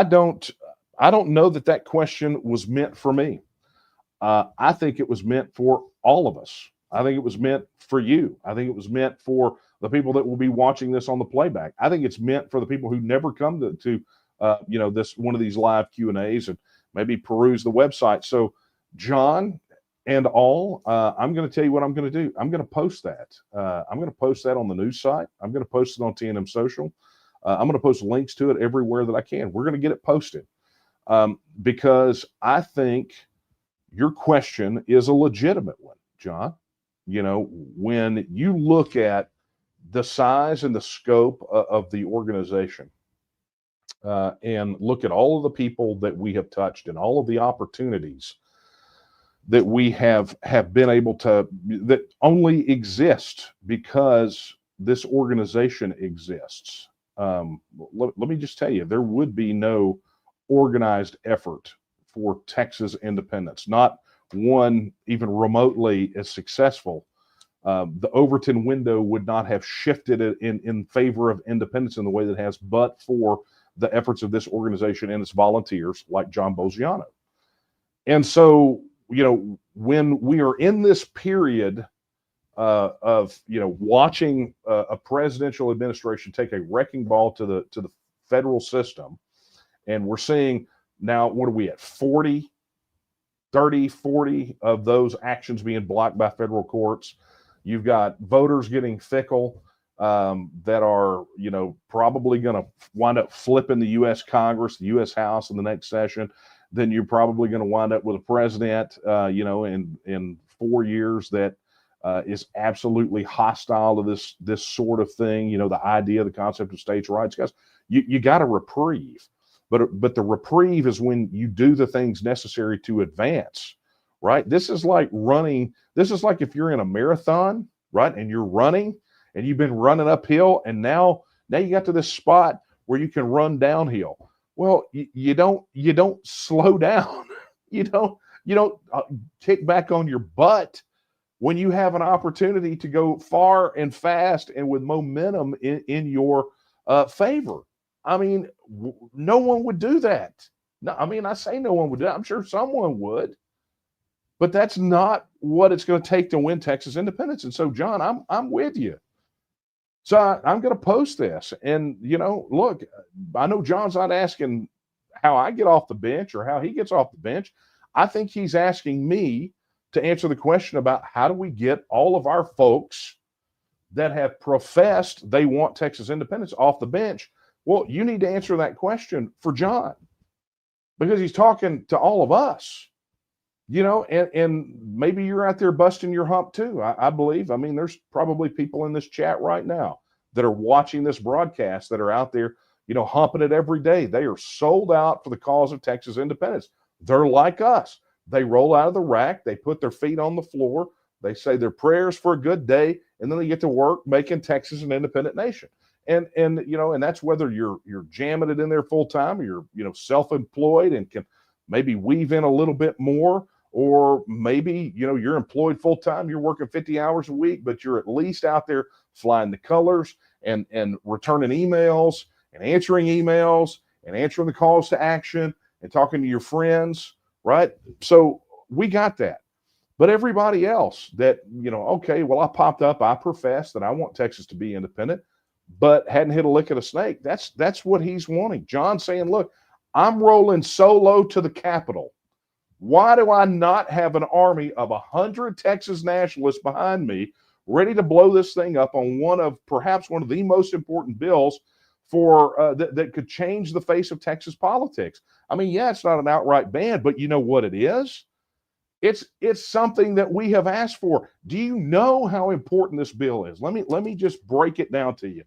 don't know that question was meant for me. I think it was meant for all of us. I think it was meant for you. I think it was meant for the people that will be watching this on the playback. I think it's meant for the people who never come to this one of these live Q&As and maybe peruse the website. So, John and all, I'm going to tell you what I'm going to do. I'm going to post that. I'm going to post that on the news site. I'm going to post it on TNM Social. I'm going to post links to it everywhere that I can. We're going to get it posted because I think your question is a legitimate one, John. You know, when you look at the size and the scope of the organization and look at all of the people that we have touched and all of the opportunities that we have been able to, that only exist because this organization exists. Let me just tell you, there would be no organized effort for Texas independence, not one even remotely as successful. The Overton window would not have shifted in favor of independence in the way that it has, but for the efforts of this organization and its volunteers like John Bolgiano. And so, you know, when we are in this period of, you know, watching a presidential administration take a wrecking ball to the federal system, and we're seeing now, what are we at, 40 of those actions being blocked by federal courts. You've got voters getting fickle that are, you know, probably going to wind up flipping the U.S. Congress, the U.S. House in the next session. Then you're probably going to wind up with a president, you know, in 4 years that is absolutely hostile to this sort of thing. You know, the idea, the concept of states' rights, guys. You got a reprieve, but the reprieve is when you do the things necessary to advance. Right? This is like running. This is like if you're in a marathon, right? And you're running, and you've been running uphill, and now you got to this spot where you can run downhill. Well, you don't slow down. You don't kick back on your butt when you have an opportunity to go far and fast and with momentum in your favor. I mean, no one would do that. No, I mean, I say no one would do that. I'm sure someone would, but that's not what it's going to take to win Texas independence. And so, John, I'm with you. So I'm going to post this, and look, I know John's not asking how I get off the bench or how he gets off the bench. I think he's asking me to answer the question about how do we get all of our folks that have professed they want Texas independence off the bench. Well, you need to answer that question for John, because he's talking to all of us. And maybe you're out there busting your hump too. I believe. I mean, there's probably people in this chat right now that are watching this broadcast that are out there, humping it every day. They are sold out for the cause of Texas independence. They're like us. They roll out of the rack. They put their feet on the floor. They say their prayers for a good day, and then they get to work making Texas an independent nation. And that's whether you're jamming it in there full time, or you're self-employed and can maybe weave in a little bit more. Or maybe, you're employed full time, you're working 50 hours a week, but you're at least out there flying the colors and returning emails and answering the calls to action and talking to your friends, right? So we got that. But everybody else that, okay, well, I popped up, I profess that I want Texas to be independent, but hadn't hit a lick of a snake. That's what he's wanting. John's saying, look, I'm rolling solo to the Capitol. Why do I not have an army of 100 Texas nationalists behind me ready to blow this thing up on perhaps one of the most important bills for that could change the face of Texas politics? I mean, yeah, it's not an outright ban, but you know what it is? It's something that we have asked for. Do you know how important this bill is? Let me just break it down to you.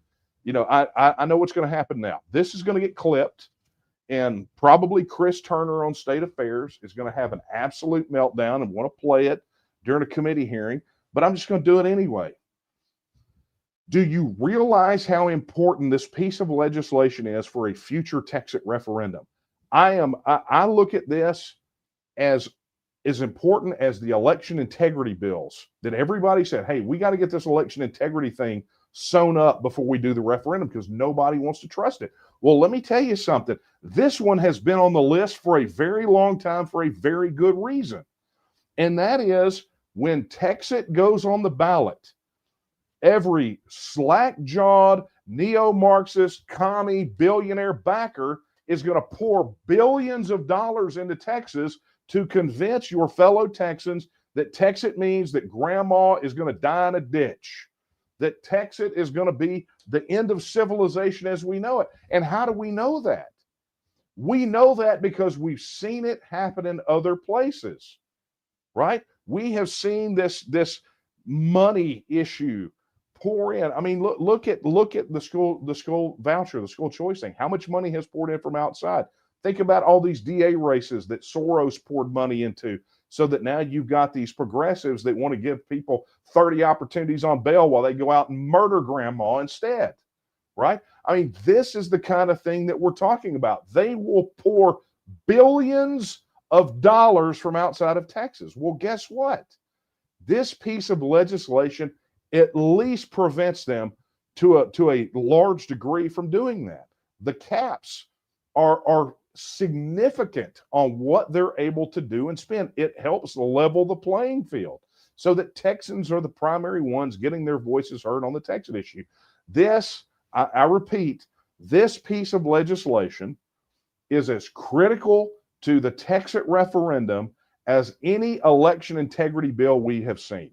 I know what's going to happen now. This is going to get clipped. And probably Chris Turner on State Affairs is going to have an absolute meltdown and want to play it during a committee hearing, but I'm just going to do it anyway. Do you realize how important this piece of legislation is for a future Texas referendum? I look at this as important as the election integrity bills that everybody said, hey, we got to get this election integrity thing sewn up before we do the referendum because nobody wants to trust it. Well, let me tell you something. This one has been on the list for a very long time for a very good reason. And that is when Texas goes on the ballot, every slack-jawed, neo-Marxist, commie, billionaire backer is going to pour billions of dollars into Texas to convince your fellow Texans that Texas means that grandma is going to die in a ditch, that Texas is going to be the end of civilization as we know it. And how do we know that? We know that because we've seen it happen in other places, right? We have seen this money issue pour in. I mean, look at the school voucher, the school choice thing. How much money has poured in from outside? Think about all these DA races that Soros poured money into, so that now you've got these progressives that want to give people 30 opportunities on bail while they go out and murder grandma instead, right? I mean, this is the kind of thing that we're talking about. They will pour billions of dollars from outside of Texas. Well, guess what? This piece of legislation at least prevents them to a large degree from doing that. The caps are significant on what they're able to do and spend. It helps level the playing field so that Texans are the primary ones getting their voices heard on the Texas issue. This, I repeat, this piece of legislation is as critical to the Texas referendum as any election integrity bill we have seen.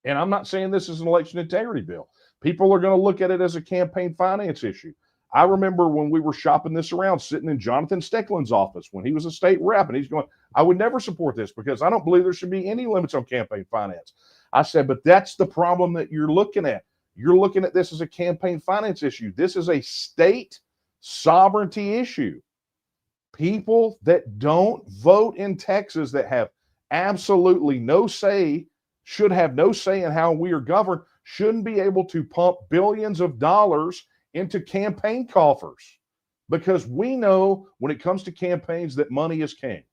And I'm not saying this is an election integrity bill. People are going to look at it as a campaign finance issue. I remember when we were shopping this around, sitting in Jonathan Steckland's office when he was a state rep, and he's going, I would never support this because I don't believe there should be any limits on campaign finance. I said, but that's the problem that you're looking at. You're looking at this as a campaign finance issue. This is a state sovereignty issue. People that don't vote in Texas, that have absolutely no say, should have no say in how we are governed, shouldn't be able to pump billions of dollars into campaign coffers, because we know when it comes to campaigns that money is king.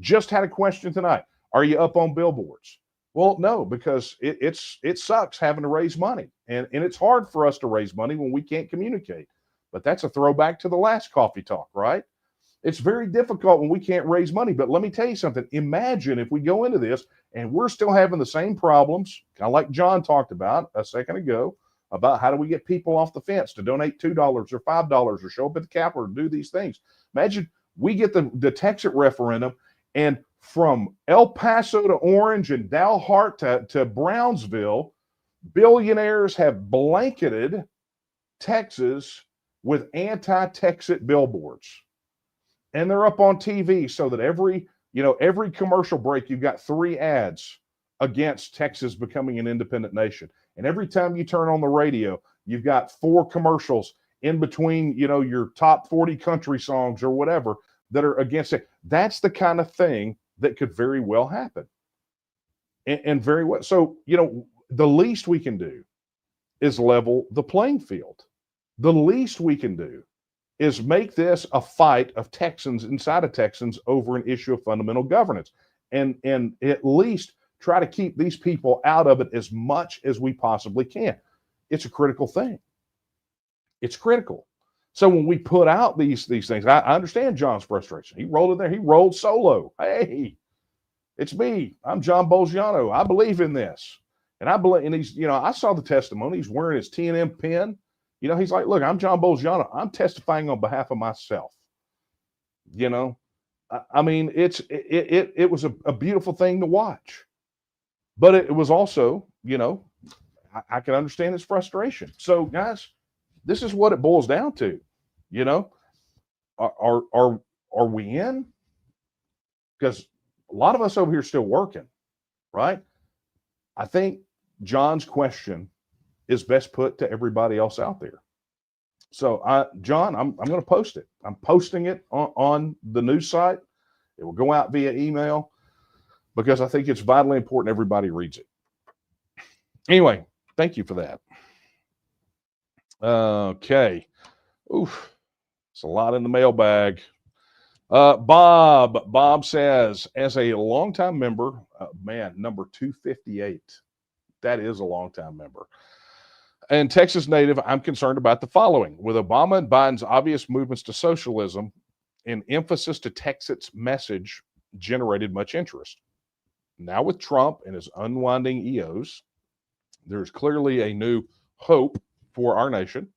Just had a question tonight. Are you up on billboards? Well, no, because it sucks having to raise money. And it's hard for us to raise money when we can't communicate. But that's a throwback to the last coffee talk, right? It's very difficult when we can't raise money. But let me tell you something. Imagine if we go into this and we're still having the same problems, kind of like John talked about a second ago, about how do we get people off the fence to donate $2 or $5 or show up at the Capitol or do these things. Imagine we get the Texit referendum, and from El Paso to Orange and Dalhart to Brownsville, billionaires have blanketed Texas with anti-Texit billboards. And they're up on TV so that every commercial break, you've got 3 ads against Texas becoming an independent nation. And every time you turn on the radio, you've got 4 commercials in between, your top 40 country songs or whatever that are against it. That's the kind of thing that could very well happen. And very well. So, the least we can do is level the playing field. The least we can do is make this a fight of Texans inside of Texans over an issue of fundamental governance, and at least try to keep these people out of it as much as we possibly can. It's a critical thing. It's critical. So when we put out these things, I understand John's frustration. He rolled in there. He rolled solo. Hey, it's me. I'm John Bolgiano. I believe in this. And I believe, and he's, I saw the testimony. He's wearing his T&M pin. He's like, look, I'm John Bolgiano. I'm testifying on behalf of myself. I mean, it was a beautiful thing to watch. But it was also, I can understand his frustration. So, guys, this is what it boils down to. Are we in? Because a lot of us over here are still working, right? I think John's question is best put to everybody else out there. So, John, I'm going to post it. I'm posting it on the news site. It will go out via email because I think it's vitally important everybody reads it. Anyway, thank you for that. Okay. Oof. It's a lot in the mailbag. Bob says, as a longtime member, number 258, that is a longtime member, and Texas native, I'm concerned about the following. With Obama and Biden's obvious movements to socialism, an emphasis to Texas message generated much interest. Now with Trump and his unwinding EOs, there's clearly a new hope for our nation.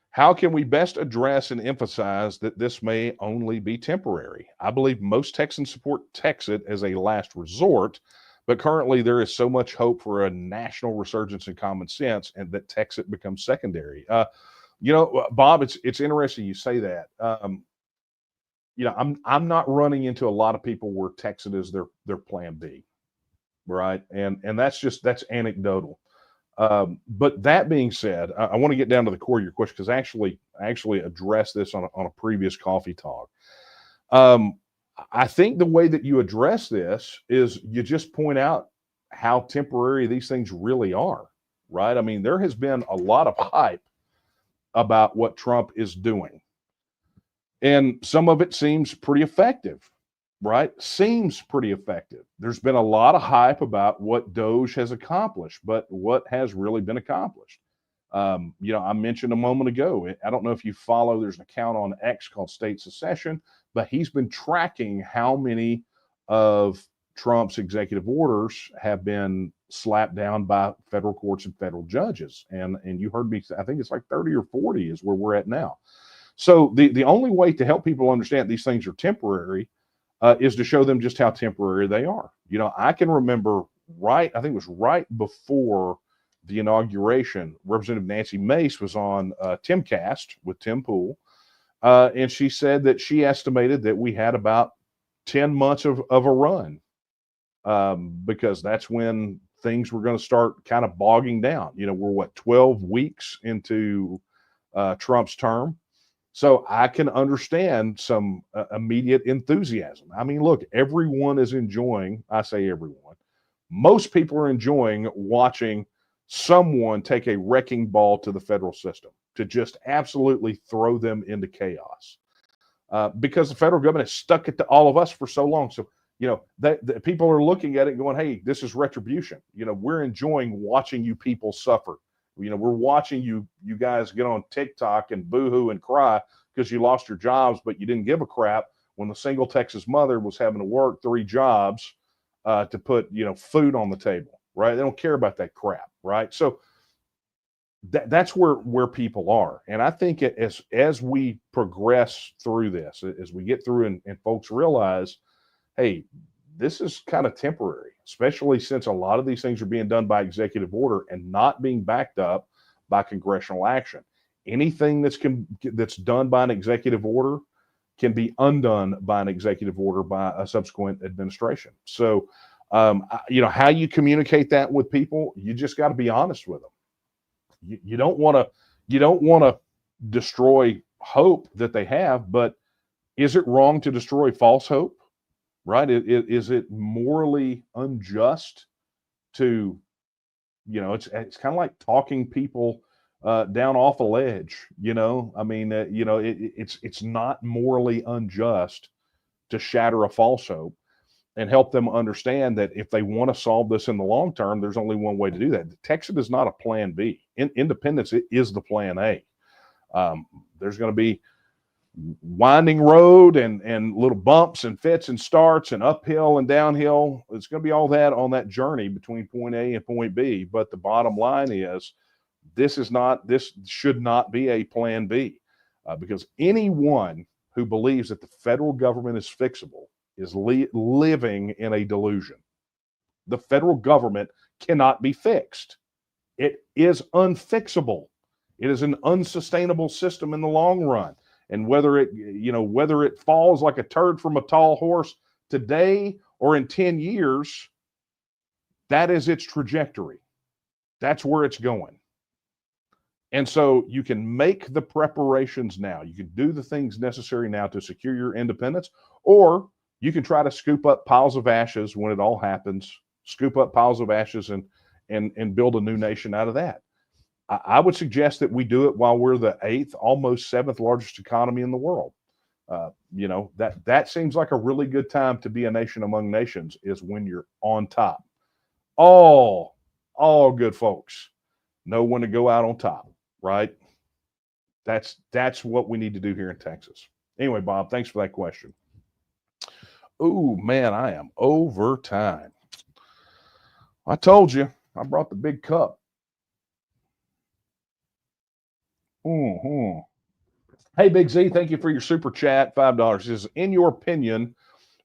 How can we best address and emphasize that this may only be temporary? I believe most Texans support Texit as a last resort, but currently there is so much hope for a national resurgence in common sense and that Texit becomes secondary. Bob, it's interesting you say that. I'm not running into a lot of people where Texit is their plan B, right? And that's anecdotal. But that being said, I want to get down to the core of your question because I actually addressed this on a previous coffee talk. I think the way that you address this is you just point out how temporary these things really are, right? I mean, there has been a lot of hype about what Trump is doing, and some of it seems pretty effective, right? Seems pretty effective. There's been a lot of hype about what Doge has accomplished, but what has really been accomplished? I mentioned a moment ago, I don't know if you follow, there's an account on X called State Secession, but he's been tracking how many of Trump's executive orders have been slapped down by federal courts and federal judges. And you heard me, I think it's like 30 or 40 is where we're at now. So the only way to help people understand these things are temporary is to show them just how temporary they are. I can remember I think it was right before the inauguration, Representative Nancy Mace was on Timcast with Tim Pool, and she said that she estimated that we had about 10 months of a run because that's when things were going to start kind of bogging down. We're 12 weeks into Trump's term. So I can understand some immediate enthusiasm. I mean, look, everyone is enjoying, I say everyone, most people are enjoying watching someone take a wrecking ball to the federal system to just absolutely throw them into chaos because the federal government has stuck it to all of us for so long. So, that people are looking at it going, hey, this is retribution. We're enjoying watching you people suffer We're watching you guys get on TikTok and boohoo and cry because you lost your jobs, but you didn't give a crap when the single Texas mother was having to work 3 jobs to put food on the table, right? They don't care about that crap, right? So that's where people are, and I think as we progress through this, as we get through and folks realize, hey, this is kind of temporary, especially since a lot of these things are being done by executive order and not being backed up by congressional action. Anything that's done by an executive order can be undone by an executive order by a subsequent administration. So, how you communicate that with people, you just got to be honest with them. You don't want to destroy hope that they have, but is it wrong to destroy false hope? Right? Is it morally unjust to, it's kind of like talking people down off a ledge. I mean, it's not morally unjust to shatter a false hope and help them understand that if they want to solve this in the long term, there's only one way to do that. Texas is not a plan B. Independence is the plan A. There's going to be winding road and little bumps and fits and starts and uphill and downhill. It's going to be all that on that journey between point A and point B. But the bottom line is this should not be a plan B, because anyone who believes that the federal government is fixable is living in a delusion. The federal government cannot be fixed. It is unfixable. It is an unsustainable system in the long run. And whether it falls like a turd from a tall horse today or in 10 years, that is its trajectory. That's where it's going. And so you can make the preparations now. You can do the things necessary now to secure your independence, or you can try to scoop up piles of ashes when it all happens, scoop up piles of ashes and build a new nation out of that. I would suggest that we do it while we're the 8th, almost 7th largest economy in the world. That seems like a really good time to be a nation among nations, is when you're on top. All good folks know when to go out on top, right? That's what we need to do here in Texas. Anyway, Bob, thanks for that question. Oh man, I am over time. I told you, I brought the big cup. Mm-hmm. Hey, Big Z, thank you for your super chat, $5. This is, in your opinion,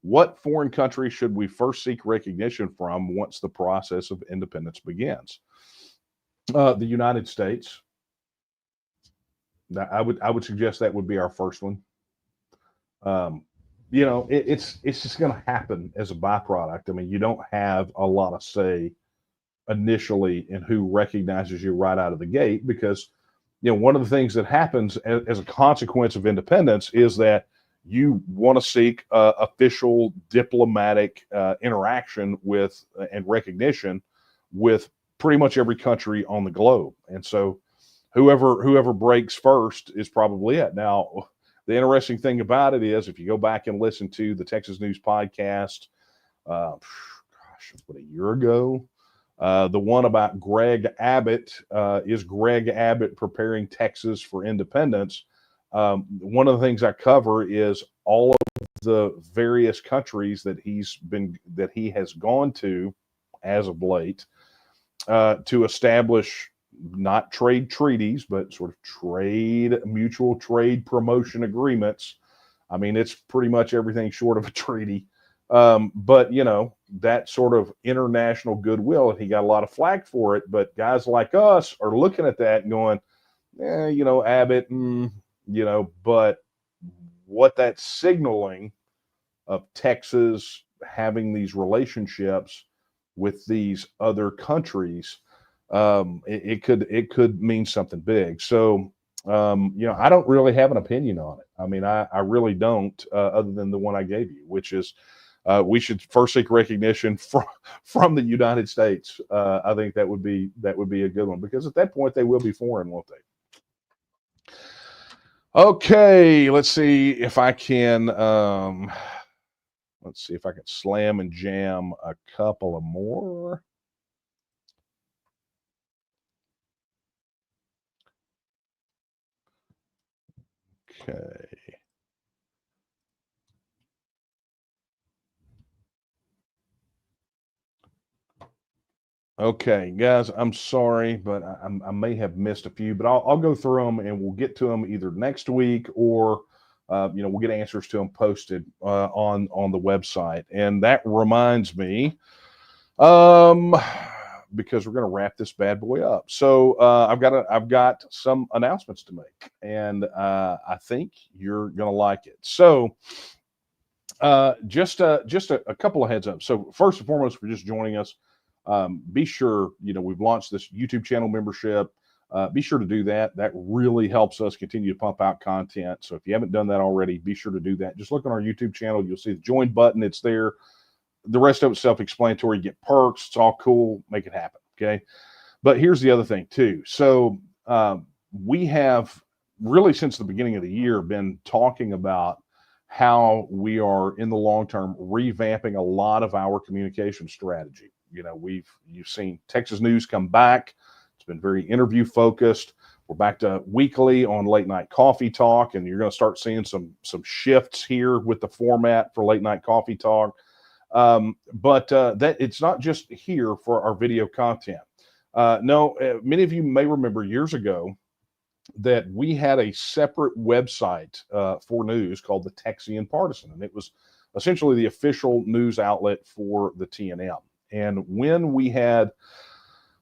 what foreign country should we first seek recognition from once the process of independence begins? The United States. I would suggest that would be our first one. It's just going to happen as a byproduct. I mean, you don't have a lot of say initially in who recognizes you right out of the gate, because one of the things that happens as a consequence of independence is that you want to seek official diplomatic interaction with and recognition with pretty much every country on the globe. And so whoever breaks first is probably it. Now, the interesting thing about it is, if you go back and listen to the Texas News podcast, about a year ago, the one about Greg Abbott, is Greg Abbott preparing Texas for independence? One of the things I cover is all of the various countries that he has gone to as of late to establish not trade treaties, but sort of mutual trade promotion agreements. I mean, it's pretty much everything short of a treaty. But that sort of international goodwill, and he got a lot of flack for it. But guys like us are looking at that and going, Abbott, but what that's signaling of Texas having these relationships with these other countries, it could mean something big. So, I don't really have an opinion on it. I mean, I really don't, other than the one I gave you, which is, we should first seek recognition from the United States. I think that would be a good one, because at that point they will be foreign, won't they? Okay, let's see if I can. Let's see if I can slam and jam a couple of more. Okay. Okay, guys, I'm sorry, but I may have missed a few, but I'll go through them and we'll get to them either next week or we'll get answers to them posted on the website. And that reminds me, um, because we're going to wrap this bad boy up. So I've got some announcements to make, and I think you're going to like it. So just a couple of heads up. So first and foremost, if you're just joining us, be sure we've launched this YouTube channel membership. Be sure to do that. That really helps us continue to pump out content. So if you haven't done that already, be sure to do that. Just look on our YouTube channel. You'll see the join button. It's there. The rest of it's self-explanatory. You get perks. It's all cool. Make it happen. Okay. But here's the other thing too. So we have really since the beginning of the year been talking about how we are in the long term revamping a lot of our communication strategy. You've seen Texas News come back. It's been very interview focused. We're back to weekly on Late Night Coffee Talk, and you're going to start seeing some shifts here with the format for Late Night Coffee Talk. But that it's not just here for our video content. No, many of you may remember years ago that we had a separate website for news called the Texian Partisan, and it was essentially the official news outlet for the TNM. And when we had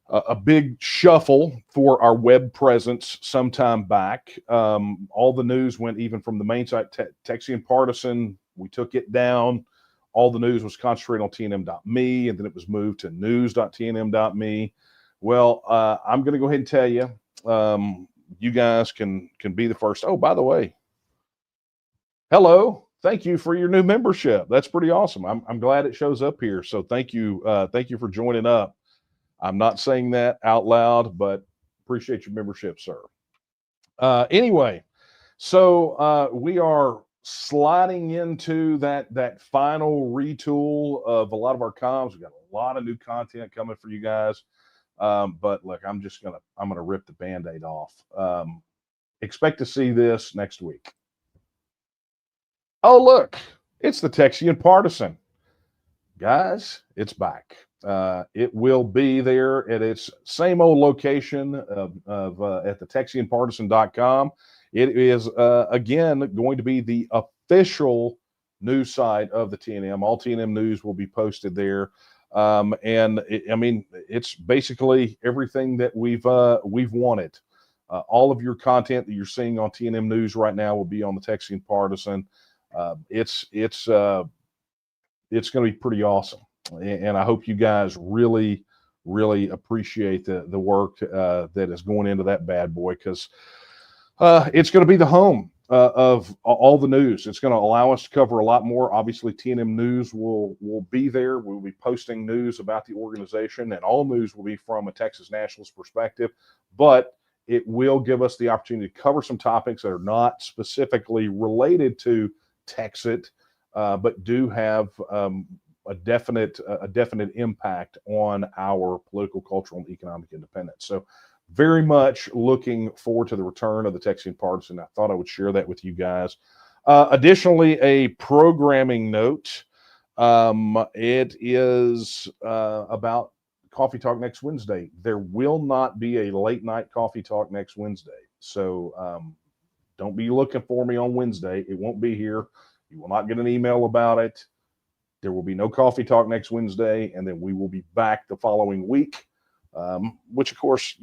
a big shuffle for our web presence sometime back, all the news went even from the main site, Texian Partisan. We took it down. All the news was concentrated on TNM.me, and then it was moved to news.tnm.me. Well, I'm going to go ahead and tell you, you guys can be the first. Oh, by the way, hello. Thank you for your new membership. That's pretty awesome. I'm glad it shows up here. So thank you for joining up. I'm not saying that out loud, but appreciate your membership, sir. Anyway, so we are sliding into that final retool of a lot of our comms. We've got a lot of new content coming for you guys. But look, I'm gonna rip the Band-Aid off. Expect to see this next week. Oh, look, it's the Texian Partisan. Guys, it's back. It will be there at its same old location at the TexianPartisan.com. It is, again, going to be the official news site of the TNM. All TNM news will be posted there. It's basically everything that we've wanted. All of your content that you're seeing on TNM News right now will be on the Texian Partisan. It's going to be pretty awesome, and I hope you guys really, really appreciate the work that is going into that bad boy, because it's going to be the home of all the news. It's going to allow us to cover a lot more. Obviously, TNM News will be there. We'll be posting news about the organization, and all news will be from a Texas Nationalist perspective, but it will give us the opportunity to cover some topics that are not specifically related to Texit, but do have a definite impact on our political, cultural, and economic independence. So very much looking forward to the return of the Texian Partisan. I thought I would share that with you guys. Additionally, a programming note. It is about Coffee Talk next Wednesday. There will not be a late night Coffee Talk next Wednesday. So don't be looking for me on Wednesday. It won't be here. You will not get an email about it. There will be no Coffee Talk next Wednesday, and then we will be back the following week, which, of course,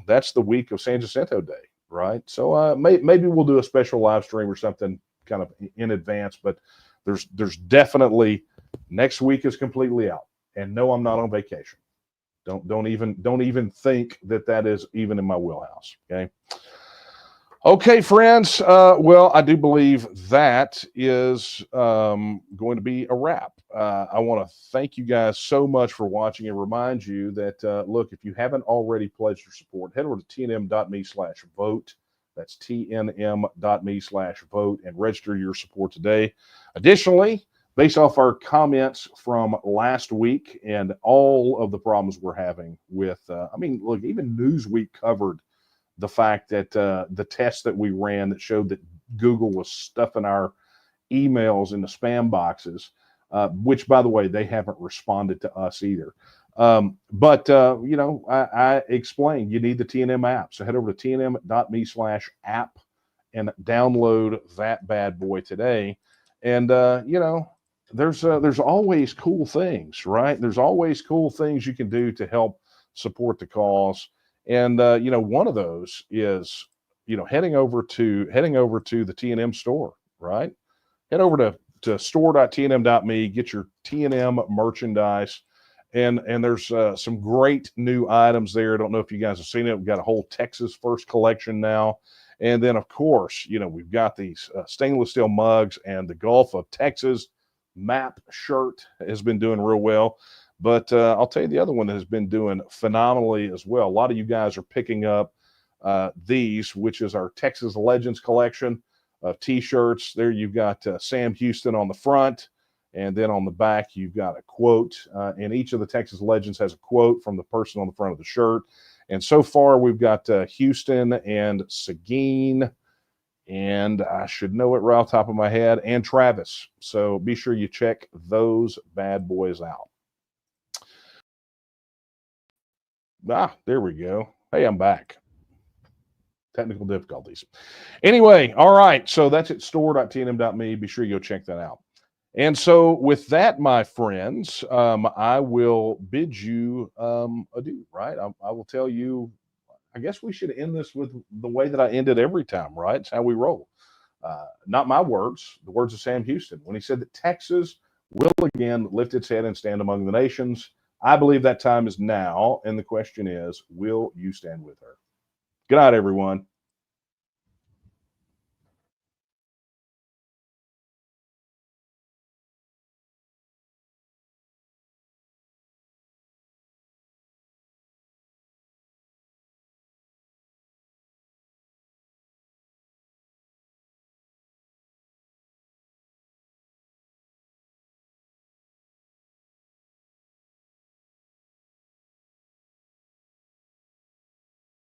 that's the week of San Jacinto Day, right? So maybe we'll do a special live stream or something kind of in advance, but there's definitely, next week is completely out. And no, I'm not on vacation. Don't even think that is even in my wheelhouse, okay? Okay, friends. Well, I do believe that is going to be a wrap. I want to thank you guys so much for watching and remind you that, look, if you haven't already pledged your support, head over to tnm.me/vote. That's tnm.me/vote and register your support today. Additionally, based off our comments from last week and all of the problems we're having with, look, even Newsweek covered the fact that the test that we ran that showed that Google was stuffing our emails in the spam boxes, which, by the way, they haven't responded to us either. But I explained you need the TNM app. So head over to tnm.me/app and download that bad boy today. And there's always cool things, right? There's always cool things you can do to help support the cause. And one of those is heading over to the TNM store, right? Head over to store.tnm.me, get your TNM merchandise. And there's some great new items there. I don't know if you guys have seen it. We've got a whole Texas First collection now. And then, of course, we've got these stainless steel mugs, and the Gulf of Texas map shirt has been doing real well. But I'll tell you the other one that has been doing phenomenally as well. A lot of you guys are picking up these, which is our Texas Legends collection of T-shirts. There you've got Sam Houston on the front, and then on the back you've got a quote. And each of the Texas Legends has a quote from the person on the front of the shirt. And so far we've got Houston and Seguin, and I should know it right off the top of my head, and Travis. So be sure you check those bad boys out. There we go. Hey, I'm back. Technical difficulties. Anyway, all right. So that's at store.tnm.me. Be sure you'll check that out. And so with that, my friends, I will bid you adieu, right? I will tell you, I guess we should end this with the way that I end it every time, right? It's how we roll. Not my words, the words of Sam Houston, when he said that Texas will again lift its head and stand among the nations. I believe that time is now. And the question is, will you stand with her? Good night, everyone.